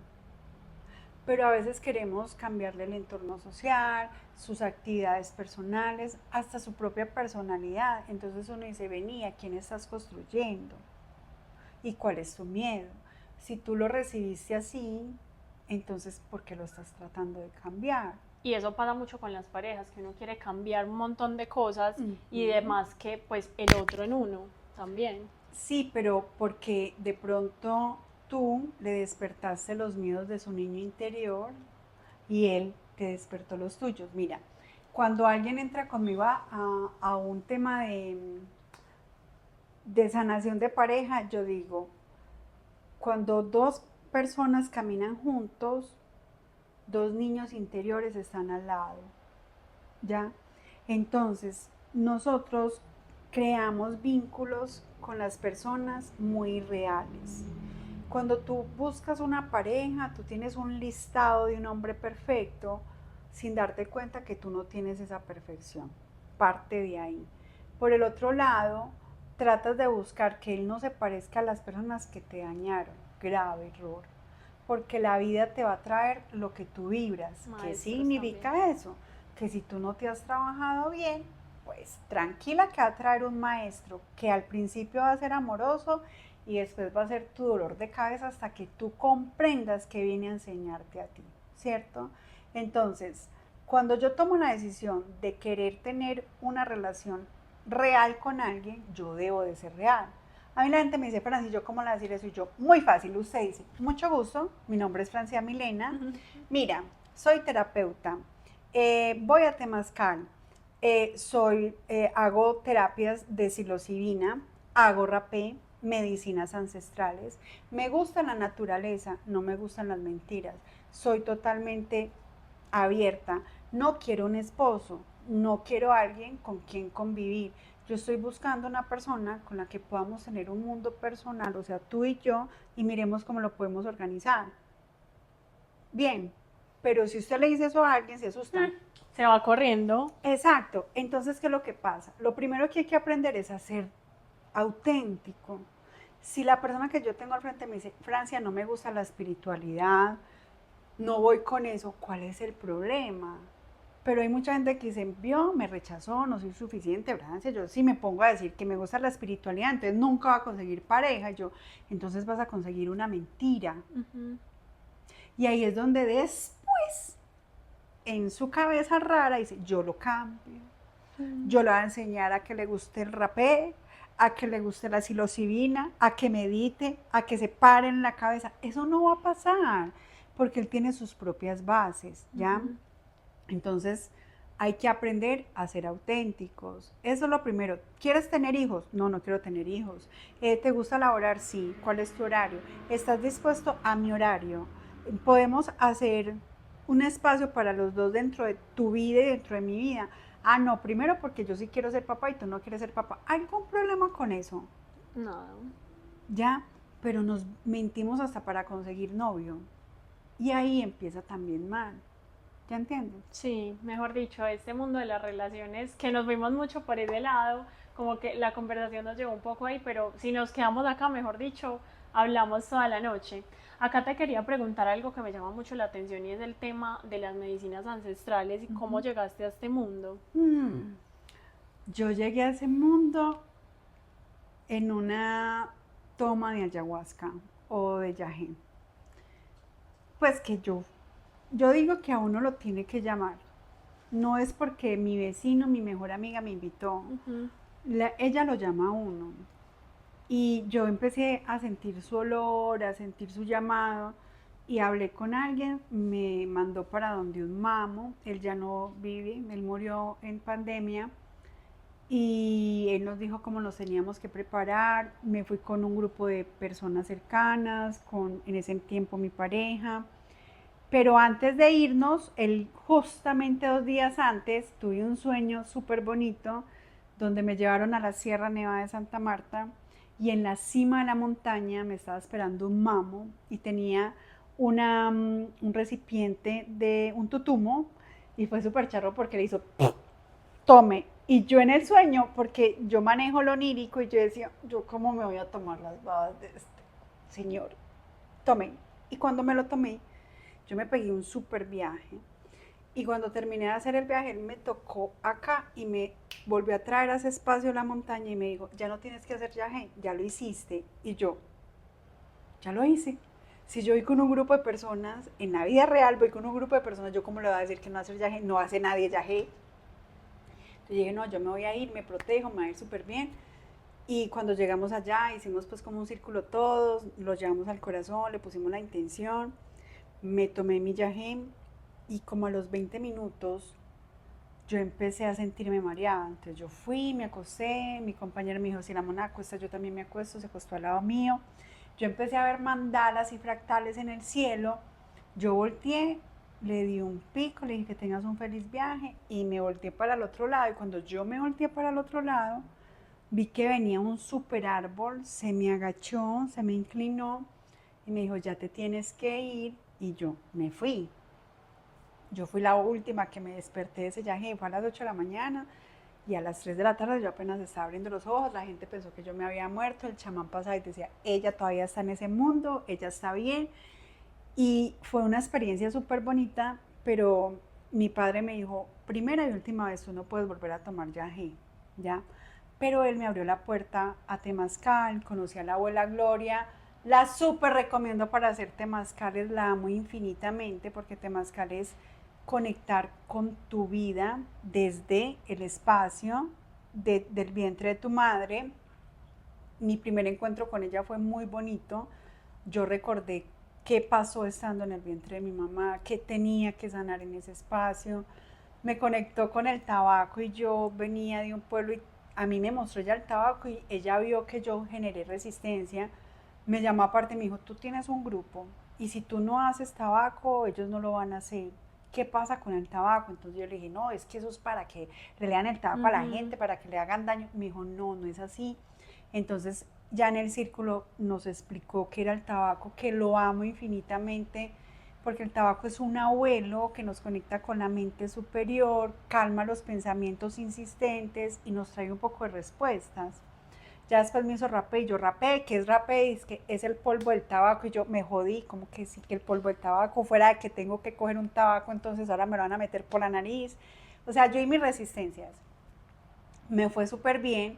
Pero a veces queremos cambiarle el entorno social, sus actividades personales, hasta su propia personalidad. Entonces uno dice, vení, ¿a quién estás construyendo? ¿Y cuál es tu miedo? Si tú lo recibiste así, entonces ¿por qué lo estás tratando de cambiar? Y eso pasa mucho con las parejas, que uno quiere cambiar un montón de cosas y Ujú. demás que pues el otro en uno también. Sí, pero porque de pronto tú le despertaste los miedos de su niño interior y él te despertó los tuyos. Mira, cuando alguien entra conmigo a un tema de sanación de pareja, yo digo, cuando dos personas caminan juntos, dos niños interiores están al lado, ¿ya? Entonces, nosotros creamos vínculos con las personas muy reales. Cuando tú buscas una pareja, tú tienes un listado de un hombre perfecto sin darte cuenta que tú no tienes esa perfección. Parte de ahí. Por el otro lado, tratas de buscar que él no se parezca a las personas que te dañaron. Grave error. Porque la vida te va a traer lo que tú vibras. ¿Qué Maestros también. significa eso? Que si tú no te has trabajado bien, pues tranquila que va a traer un maestro que al principio va a ser amoroso y después va a ser tu dolor de cabeza hasta que tú comprendas que viene a enseñarte a ti, ¿cierto? Entonces, cuando yo tomo la decisión de querer tener una relación real con alguien, yo debo de ser real. A mí la gente me dice, Francia, ¿yo cómo le voy a decir eso? Y yo, muy fácil, usted dice, mucho gusto, mi nombre es Francia Milena, mira, soy terapeuta, voy a Temazcal, hago terapias de psilocibina, hago rapé, medicinas ancestrales, me gusta la naturaleza, no me gustan las mentiras, soy totalmente abierta, no quiero un esposo, no quiero a alguien con quien convivir, yo estoy buscando una persona con la que podamos tener un mundo personal, o sea, tú y yo, y miremos cómo lo podemos organizar. Bien, pero si usted le dice eso a alguien, se asustan. Se va corriendo. Exacto, entonces, ¿qué es lo que pasa? Lo primero que hay que aprender es a ser auténtico. Si la persona que yo tengo al frente me dice, Francia, no me gusta la espiritualidad, no voy con eso, ¿cuál es el problema? Pero hay mucha gente que dice, vio, me rechazó, no soy suficiente, Francia. Yo sí me pongo a decir que me gusta la espiritualidad, entonces nunca va a conseguir pareja. Yo, entonces vas a conseguir una mentira. Y ahí es donde después, en su cabeza rara, dice, yo lo cambio. Yo le voy a enseñar a que le guste el rapé, a que le guste la psilocibina, a que medite, a que se pare en la cabeza. Eso no va a pasar, porque él tiene sus propias bases, ¿ya? Entonces, hay que aprender a ser auténticos. Eso es lo primero. ¿Quieres tener hijos? No, no quiero tener hijos. ¿Te gusta laborar? Sí. ¿Cuál es tu horario? ¿Estás dispuesto a mi horario? Podemos hacer un espacio para los dos dentro de tu vida y dentro de mi vida. Ah, no, primero porque yo sí quiero ser papá y tú no quieres ser papá. ¿Hay algún problema con eso? No. Ya, pero nos mentimos hasta para conseguir novio. Y ahí empieza también mal. ¿Ya entiendes? Sí, mejor dicho, este mundo de las relaciones, que nos vimos mucho por ese lado, como que la conversación nos llevó un poco ahí, pero si nos quedamos acá, mejor dicho, hablamos toda la noche. Acá te quería preguntar algo que me llama mucho la atención y es el tema de las medicinas ancestrales y cómo llegaste a este mundo. Yo llegué a ese mundo en una toma de ayahuasca o de yagé. Pues que yo digo que a uno lo tiene que llamar. No es porque mi vecino, mi mejor amiga me invitó. Ella lo llama a uno. Y yo empecé a sentir su olor, a sentir su llamado. Y hablé con alguien, me mandó para donde un mamo. Él ya no vive, él murió en pandemia. Y él nos dijo cómo nos teníamos que preparar. Me fui con un grupo de personas cercanas, con en ese tiempo mi pareja. Pero antes de irnos, justamente 2 días antes, tuve un sueño súper bonito donde me llevaron a la Sierra Nevada de Santa Marta y en la cima de la montaña me estaba esperando un mamo y tenía un recipiente de un tutumo y fue súper charro porque le hizo tome. Y yo en el sueño, porque yo manejo lo onírico y yo decía, yo cómo me voy a tomar las babas de este señor. Tome. Y cuando me lo tomé, yo me pegué un súper viaje. Y cuando terminé de hacer el viaje, él me tocó acá y me volvió a traer a ese espacio de la montaña y me dijo, ya no tienes que hacer viaje, ya lo hiciste. Y yo, ya lo hice. Si yo voy con un grupo de personas, en la vida real voy con un grupo de personas, yo cómo le voy a decir que no hacer viaje, no hace nadie viaje. Entonces dije, no, yo me voy a ir, me protejo, me va a ir súper bien. Y cuando llegamos allá, hicimos pues como un círculo todos, lo llevamos al corazón, le pusimos la intención, me tomé mi yagé y como a los 20 minutos yo empecé a sentirme mareada. Entonces yo fui, me acosté, mi compañero me dijo, si la mona acuesta, yo también me acuesto, se acostó al lado mío. Yo empecé a ver mandalas y fractales en el cielo. Yo volteé, le di un pico, le dije que tengas un feliz viaje y me volteé para el otro lado. Y cuando yo me volteé para el otro lado, vi que venía un super árbol, se me agachó, se me inclinó y me dijo, ya te tienes que ir. Y yo me fui. Yo fui la última que me desperté de ese viaje, fue a las 8 de la mañana y a las 3 de la tarde yo apenas estaba abriendo los ojos, la gente pensó que yo me había muerto, el chamán pasaba y decía, ella todavía está en ese mundo, ella está bien. Y fue una experiencia súper bonita, pero mi padre me dijo, primera y última vez tú no puedes volver a tomar yagé, ¿ya? Pero él me abrió la puerta a Temazcal, conocí a la abuela Gloria, la súper recomiendo para hacer temazcales, la amo infinitamente porque temazcal es conectar con tu vida desde el espacio del vientre de tu madre. Mi primer encuentro con ella fue muy bonito. Yo recordé qué pasó estando en el vientre de mi mamá, qué tenía que sanar en ese espacio. Me conectó con el tabaco y yo venía de un pueblo y a mí me mostró ya el tabaco y ella vio que yo generé resistencia. Me llamó aparte y me dijo, tú tienes un grupo y si tú no haces tabaco, ellos no lo van a hacer. ¿Qué pasa con el tabaco? Entonces yo le dije, no, es que eso es para que le lean el tabaco a la gente, para que le hagan daño. Me dijo, no, no es así. Entonces ya en el círculo nos explicó qué era el tabaco, que lo amo infinitamente, porque el tabaco es un abuelo que nos conecta con la mente superior, calma los pensamientos insistentes y nos trae un poco de respuestas. Ya después me hizo rapé y yo rapé, ¿qué es rapé? Es que es el polvo del tabaco y yo me jodí, como que sí que el polvo del tabaco, fuera de que tengo que coger un tabaco, entonces ahora me lo van a meter por la nariz. O sea, yo y mis resistencias. Me fue súper bien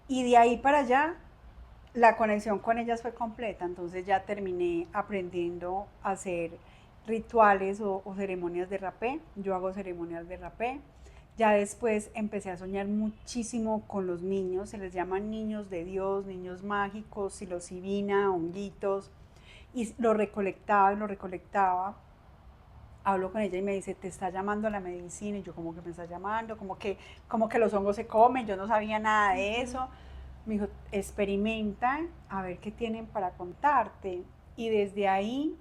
y de ahí para allá la conexión con ellas fue completa, entonces ya terminé aprendiendo a hacer rituales o ceremonias de rapé, yo hago ceremonias de rapé, ya después empecé a soñar muchísimo con los niños, se les llaman niños de Dios, niños mágicos, psilocibina, honguitos, y lo recolectaba, hablo con ella y me dice, te está llamando la medicina, y yo como que me está llamando, como que los hongos se comen, yo no sabía nada de eso. Me dijo, experimenta a ver qué tienen para contarte. Y desde ahí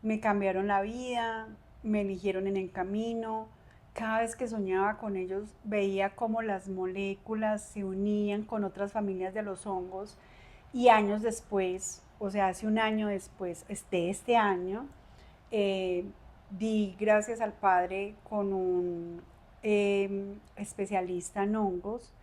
me cambiaron la vida, me eligieron en el camino. Cada vez que soñaba con ellos veía cómo las moléculas se unían con otras familias de los hongos y años después, o sea, hace un año después de este año, eh, di gracias al padre con un especialista en hongos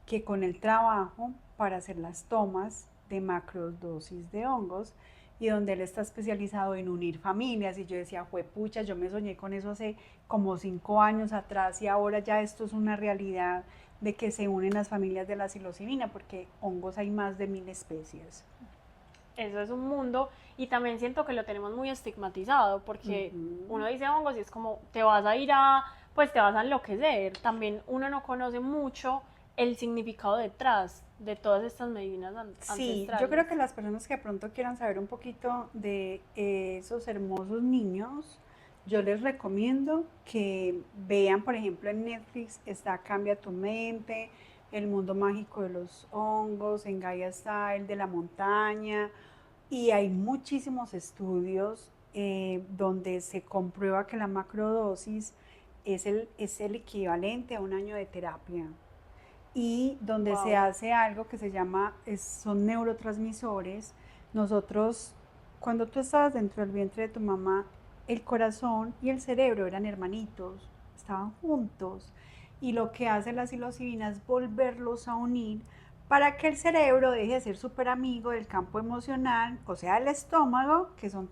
que con el trabajo para hacer las tomas de macrodosis de hongos y donde él está especializado en unir familias y yo decía, fue pucha, yo me soñé con eso hace como 5 años atrás y ahora ya esto es una realidad de que se unen las familias de la psilocibina porque hongos hay más de 1000 especies. Eso es un mundo y también siento que lo tenemos muy estigmatizado porque uno dice hongos y es como te vas a ir a, pues te vas a enloquecer. También uno no conoce mucho el significado detrás de todas estas medicinas Sí, yo creo ancestrales. que las personas que pronto quieran saber un poquito de esos hermosos niños, yo les recomiendo que vean, por ejemplo, en Netflix está Cambia tu mente, El mundo mágico de los hongos, en Gaia está el de la montaña, y hay muchísimos estudios donde se comprueba que la macrodosis es el equivalente a un año de terapia y donde se Wow. hace algo que se llama, son neurotransmisores. Nosotros, cuando tú estabas dentro del vientre de tu mamá, el corazón y el cerebro eran hermanitos, estaban juntos. Y lo que hace la psilocibina es volverlos a unir para que el cerebro deje de ser súper amigo del campo emocional, o sea, el estómago, que son,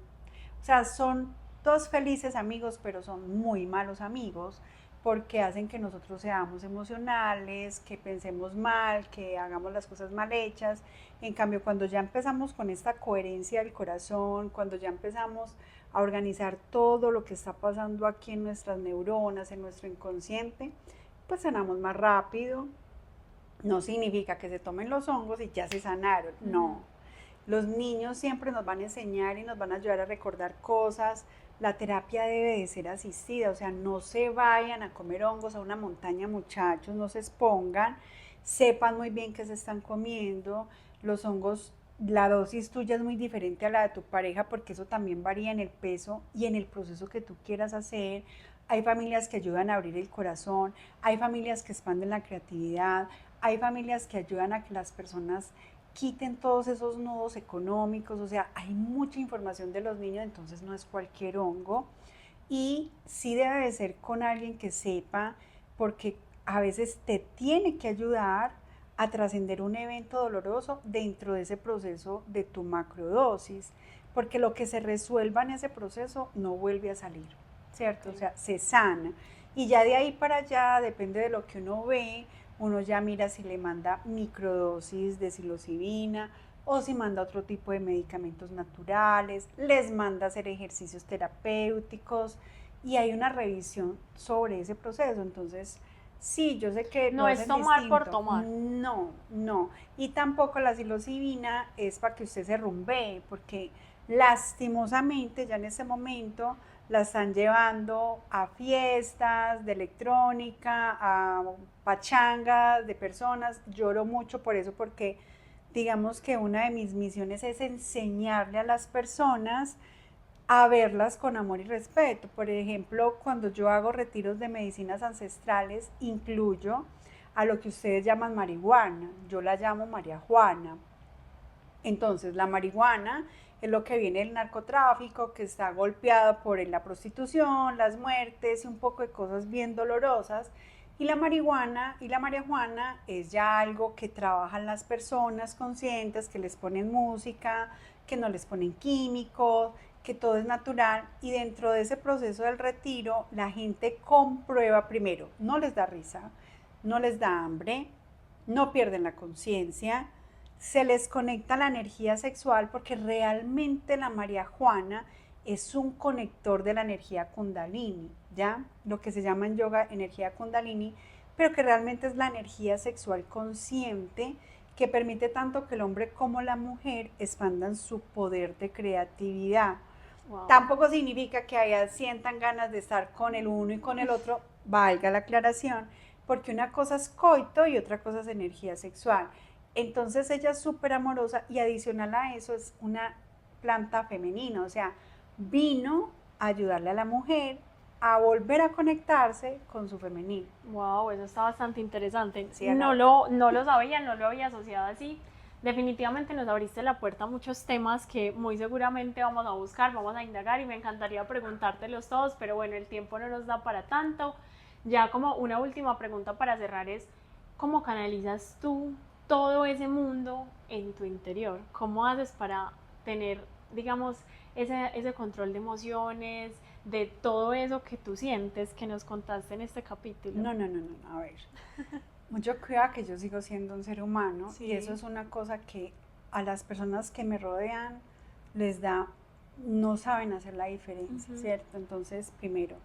o sea, son dos felices amigos, pero son muy malos amigos porque hacen que nosotros seamos emocionales, que pensemos mal, que hagamos las cosas mal hechas. En cambio, cuando ya empezamos con esta coherencia del corazón, cuando ya empezamos a organizar todo lo que está pasando aquí en nuestras neuronas, en nuestro inconsciente, pues sanamos más rápido. No significa que se tomen los hongos y ya se sanaron, no. Los niños siempre nos van a enseñar y nos van a ayudar a recordar cosas. La terapia debe de ser asistida, o sea, no se vayan a comer hongos a una montaña, muchachos, no se expongan, sepan muy bien qué se están comiendo. Los hongos, la dosis tuya es muy diferente a la de tu pareja porque eso también varía en el peso y en el proceso que tú quieras hacer. Hay familias que ayudan a abrir el corazón, hay familias que expanden la creatividad, hay familias que ayudan a que las personas quiten todos esos nudos económicos, o sea, hay mucha información de los niños, entonces no es cualquier hongo. Y sí debe de ser con alguien que sepa, porque a veces te tiene que ayudar a trascender un evento doloroso dentro de ese proceso de tu macrodosis, porque lo que se resuelva en ese proceso no vuelve a salir, ¿cierto? O Okay. sea, se sana. Y ya de ahí para allá, depende de lo que uno ve, uno ya mira si le manda microdosis de psilocibina o si manda otro tipo de medicamentos naturales, les manda hacer ejercicios terapéuticos y hay una revisión sobre ese proceso. Entonces, sí, yo sé que lo No es hacen tomar por distinto. tomar. No, no. Y tampoco la psilocibina es para que usted se rumbee, porque lastimosamente ya en ese momento la están llevando a fiestas de electrónica, a pachangas de personas. Lloro mucho por eso porque digamos que una de mis misiones es enseñarle a las personas a verlas con amor y respeto. Por ejemplo, cuando yo hago retiros de medicinas ancestrales, incluyo a lo que ustedes llaman marihuana, yo la llamo María Juana. Entonces, la marihuana es lo que viene del narcotráfico, que está golpeado por la prostitución, las muertes y un poco de cosas bien dolorosas. Y la marihuana y la marihuana es ya algo que trabajan las personas conscientes, que les ponen música, que no les ponen químicos, que todo es natural. Y dentro de ese proceso del retiro, la gente comprueba primero, no les da risa, no les da hambre, no pierden la conciencia, se les conecta la energía sexual porque realmente la marihuana es un conector de la energía kundalini, ¿ya? Lo que se llama en yoga energía kundalini, pero que realmente es la energía sexual consciente que permite tanto que el hombre como la mujer expandan su poder de creatividad. Wow. Tampoco significa que allá sientan ganas de estar con el uno y con el otro, valga la aclaración, porque una cosa es coito y otra cosa es energía sexual. Entonces ella es súper amorosa y adicional a eso es una planta femenina, o sea, vino a ayudarle a la mujer a volver a conectarse con su femenino. Wow, eso está bastante interesante. ¿Sí, Agata? No lo sabía, no lo había asociado así. Definitivamente nos abriste la puerta a muchos temas que muy seguramente vamos a buscar, vamos a indagar y me encantaría preguntártelos todos, pero bueno, el tiempo no nos da para tanto. Ya como una última pregunta para cerrar es, ¿cómo canalizas tú todo ese mundo en tu interior? ¿Cómo haces para tener, digamos, ese control de emociones, de todo eso que tú sientes que nos contaste en este capítulo? No, no, no, no, a ver. Mucho cuidado que yo sigo siendo un ser humano y eso Sí. es una cosa que a las personas que me rodean les da, no saben hacer la diferencia, Ujú. ¿cierto? Entonces, primero,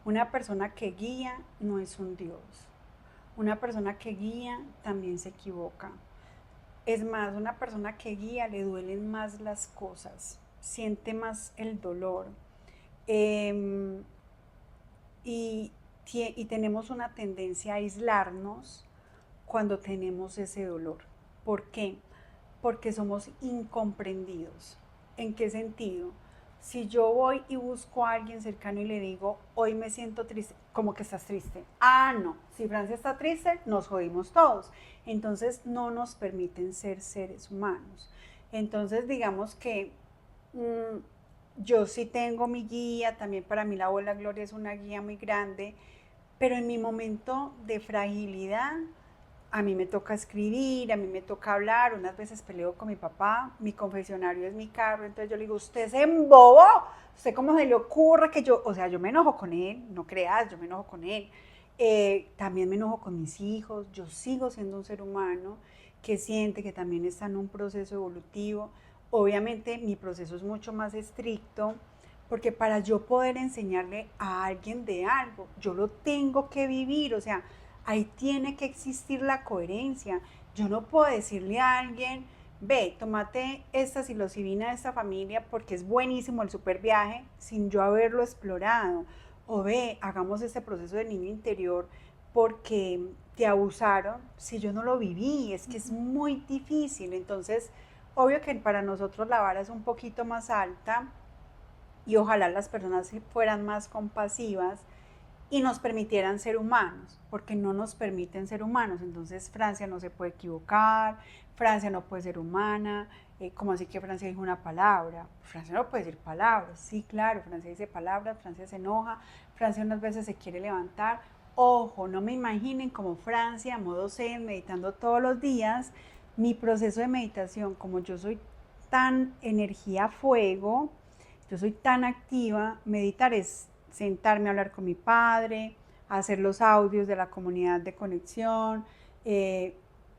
una persona que guía no es un Dios. Una persona que guía también se equivoca. Es más, una persona que guía le duelen más las cosas, siente más el dolor. Eh, y, y tenemos una tendencia a aislarnos cuando tenemos ese dolor. ¿Por qué? Porque somos incomprendidos. ¿En qué sentido? Si yo voy y busco a alguien cercano y le digo, hoy me siento triste, como que estás triste. Ah, no, si Francia está triste, nos jodimos todos. Entonces no nos permiten ser seres humanos. Entonces digamos que yo sí tengo mi guía, también para mí la abuela Gloria es una guía muy grande, pero en mi momento de fragilidad a mí me toca escribir, a mí me toca hablar, unas veces peleo con mi papá, mi confesionario es mi carro, entonces yo le digo, usted se embobó, usted cómo se le ocurre que yo, o sea, yo me enojo con él, no creas, yo me enojo con él, también me enojo con mis hijos, yo sigo siendo un ser humano que siente que también está en un proceso evolutivo, obviamente mi proceso es mucho más estricto, porque para yo poder enseñarle a alguien de algo, yo lo tengo que vivir, o sea, ahí tiene que existir la coherencia. Yo no puedo decirle a alguien, ve, tomate esta psilocibina de esta familia porque es buenísimo el super viaje sin yo haberlo explorado. O ve, hagamos este proceso de niño interior porque te abusaron si yo no lo viví. Es que es muy difícil. Entonces, obvio que para nosotros la vara es un poquito más alta y ojalá las personas fueran más compasivas y nos permitieran ser humanos, porque no nos permiten ser humanos. Entonces Francia no se puede equivocar, Francia no puede ser humana, como así que Francia dijo una palabra, Francia no puede decir palabras, sí, claro, Francia dice palabras, Francia se enoja, Francia unas veces se quiere levantar, ojo, no me imaginen como Francia, modo zen, meditando todos los días, mi proceso de meditación, como yo soy tan energía fuego, yo soy tan activa, meditar es sentarme a hablar con mi padre, hacer los audios de la comunidad de conexión,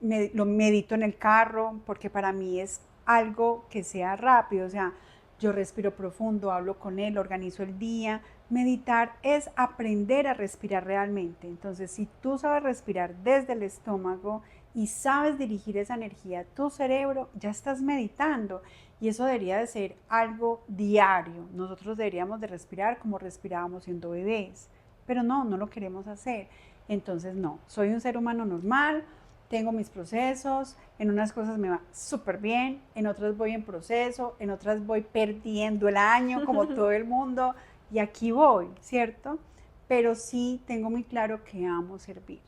lo medito en el carro, porque para mí es algo que sea rápido, o sea, yo respiro profundo, hablo con él, organizo el día. Meditar es aprender a respirar realmente. Entonces, si tú sabes respirar desde el estómago y sabes dirigir esa energía a tu cerebro, ya estás meditando. Y eso debería de ser algo diario. Nosotros deberíamos de respirar como respirábamos siendo bebés. Pero no, no lo queremos hacer. Entonces no, soy un ser humano normal, tengo mis procesos, en unas cosas me va súper bien, en otras voy en proceso, en otras voy perdiendo el año como todo el mundo y aquí voy, ¿cierto? Pero sí tengo muy claro que amo servir.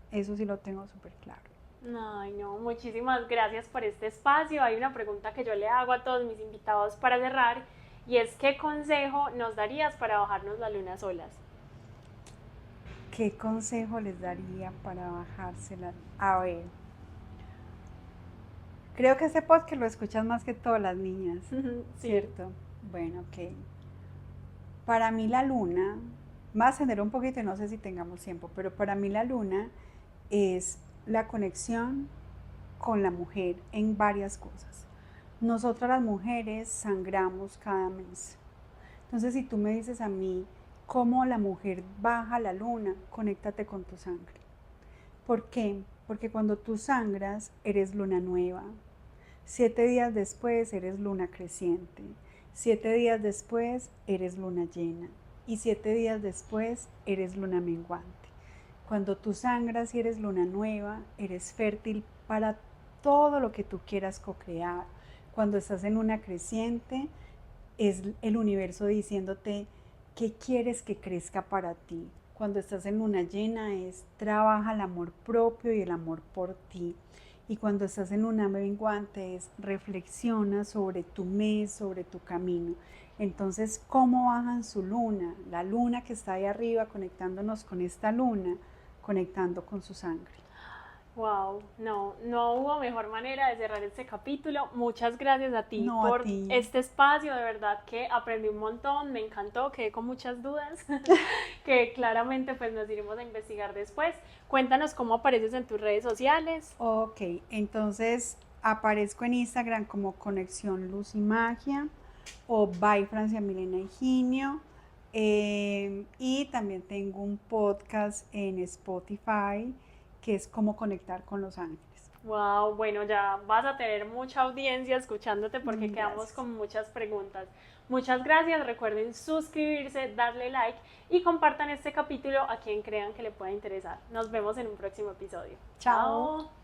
Eso sí lo tengo súper claro. Ay, no, muchísimas gracias por este espacio. Hay una pregunta que yo le hago a todos mis invitados para cerrar y es ¿qué consejo nos darías para bajarnos la luna solas? ¿Qué consejo les daría para bajársela? A ver, creo que este podcast lo escuchan más que todas las niñas, sí. ¿Cierto? Bueno, ok. Para mí la luna, va a ascender un poquito y no sé si tengamos tiempo, pero para mí la luna es la conexión con la mujer en varias cosas. Nosotras las mujeres sangramos cada mes. Entonces, si tú me dices a mí cómo la mujer baja la luna, conéctate con tu sangre. ¿Por qué? Porque cuando tú sangras, eres luna nueva. 7 días después, eres luna creciente. 7 días después, eres luna llena. Y 7 días después, eres luna menguante. Cuando tú sangras y eres luna nueva, eres fértil para todo lo que tú quieras co-crear. Cuando estás en luna creciente, es el universo diciéndote qué quieres que crezca para ti. Cuando estás en luna llena es trabaja el amor propio y el amor por ti. Y cuando estás en luna menguante es reflexiona sobre tu mes, sobre tu camino. Entonces, ¿cómo bajan su luna? La luna que está ahí arriba conectándonos con esta luna, conectando con su sangre. Wow, no hubo mejor manera de cerrar este capítulo. Muchas gracias a ti por este espacio, de verdad que aprendí un montón, me encantó, quedé con muchas dudas que claramente pues nos iremos a investigar después. Cuéntanos cómo apareces en tus redes sociales. Ok, entonces aparezco en Instagram como Conexión Luz y Magia o By Francia Milena Higinio. Y también tengo un podcast en Spotify que es Cómo Conectar con los Ángeles. Wow, bueno, ya vas a tener mucha audiencia escuchándote porque quedamos con muchas preguntas. Muchas gracias, recuerden suscribirse, darle like y compartan este capítulo a quien crean que le pueda interesar. Nos vemos en un próximo episodio. Chao.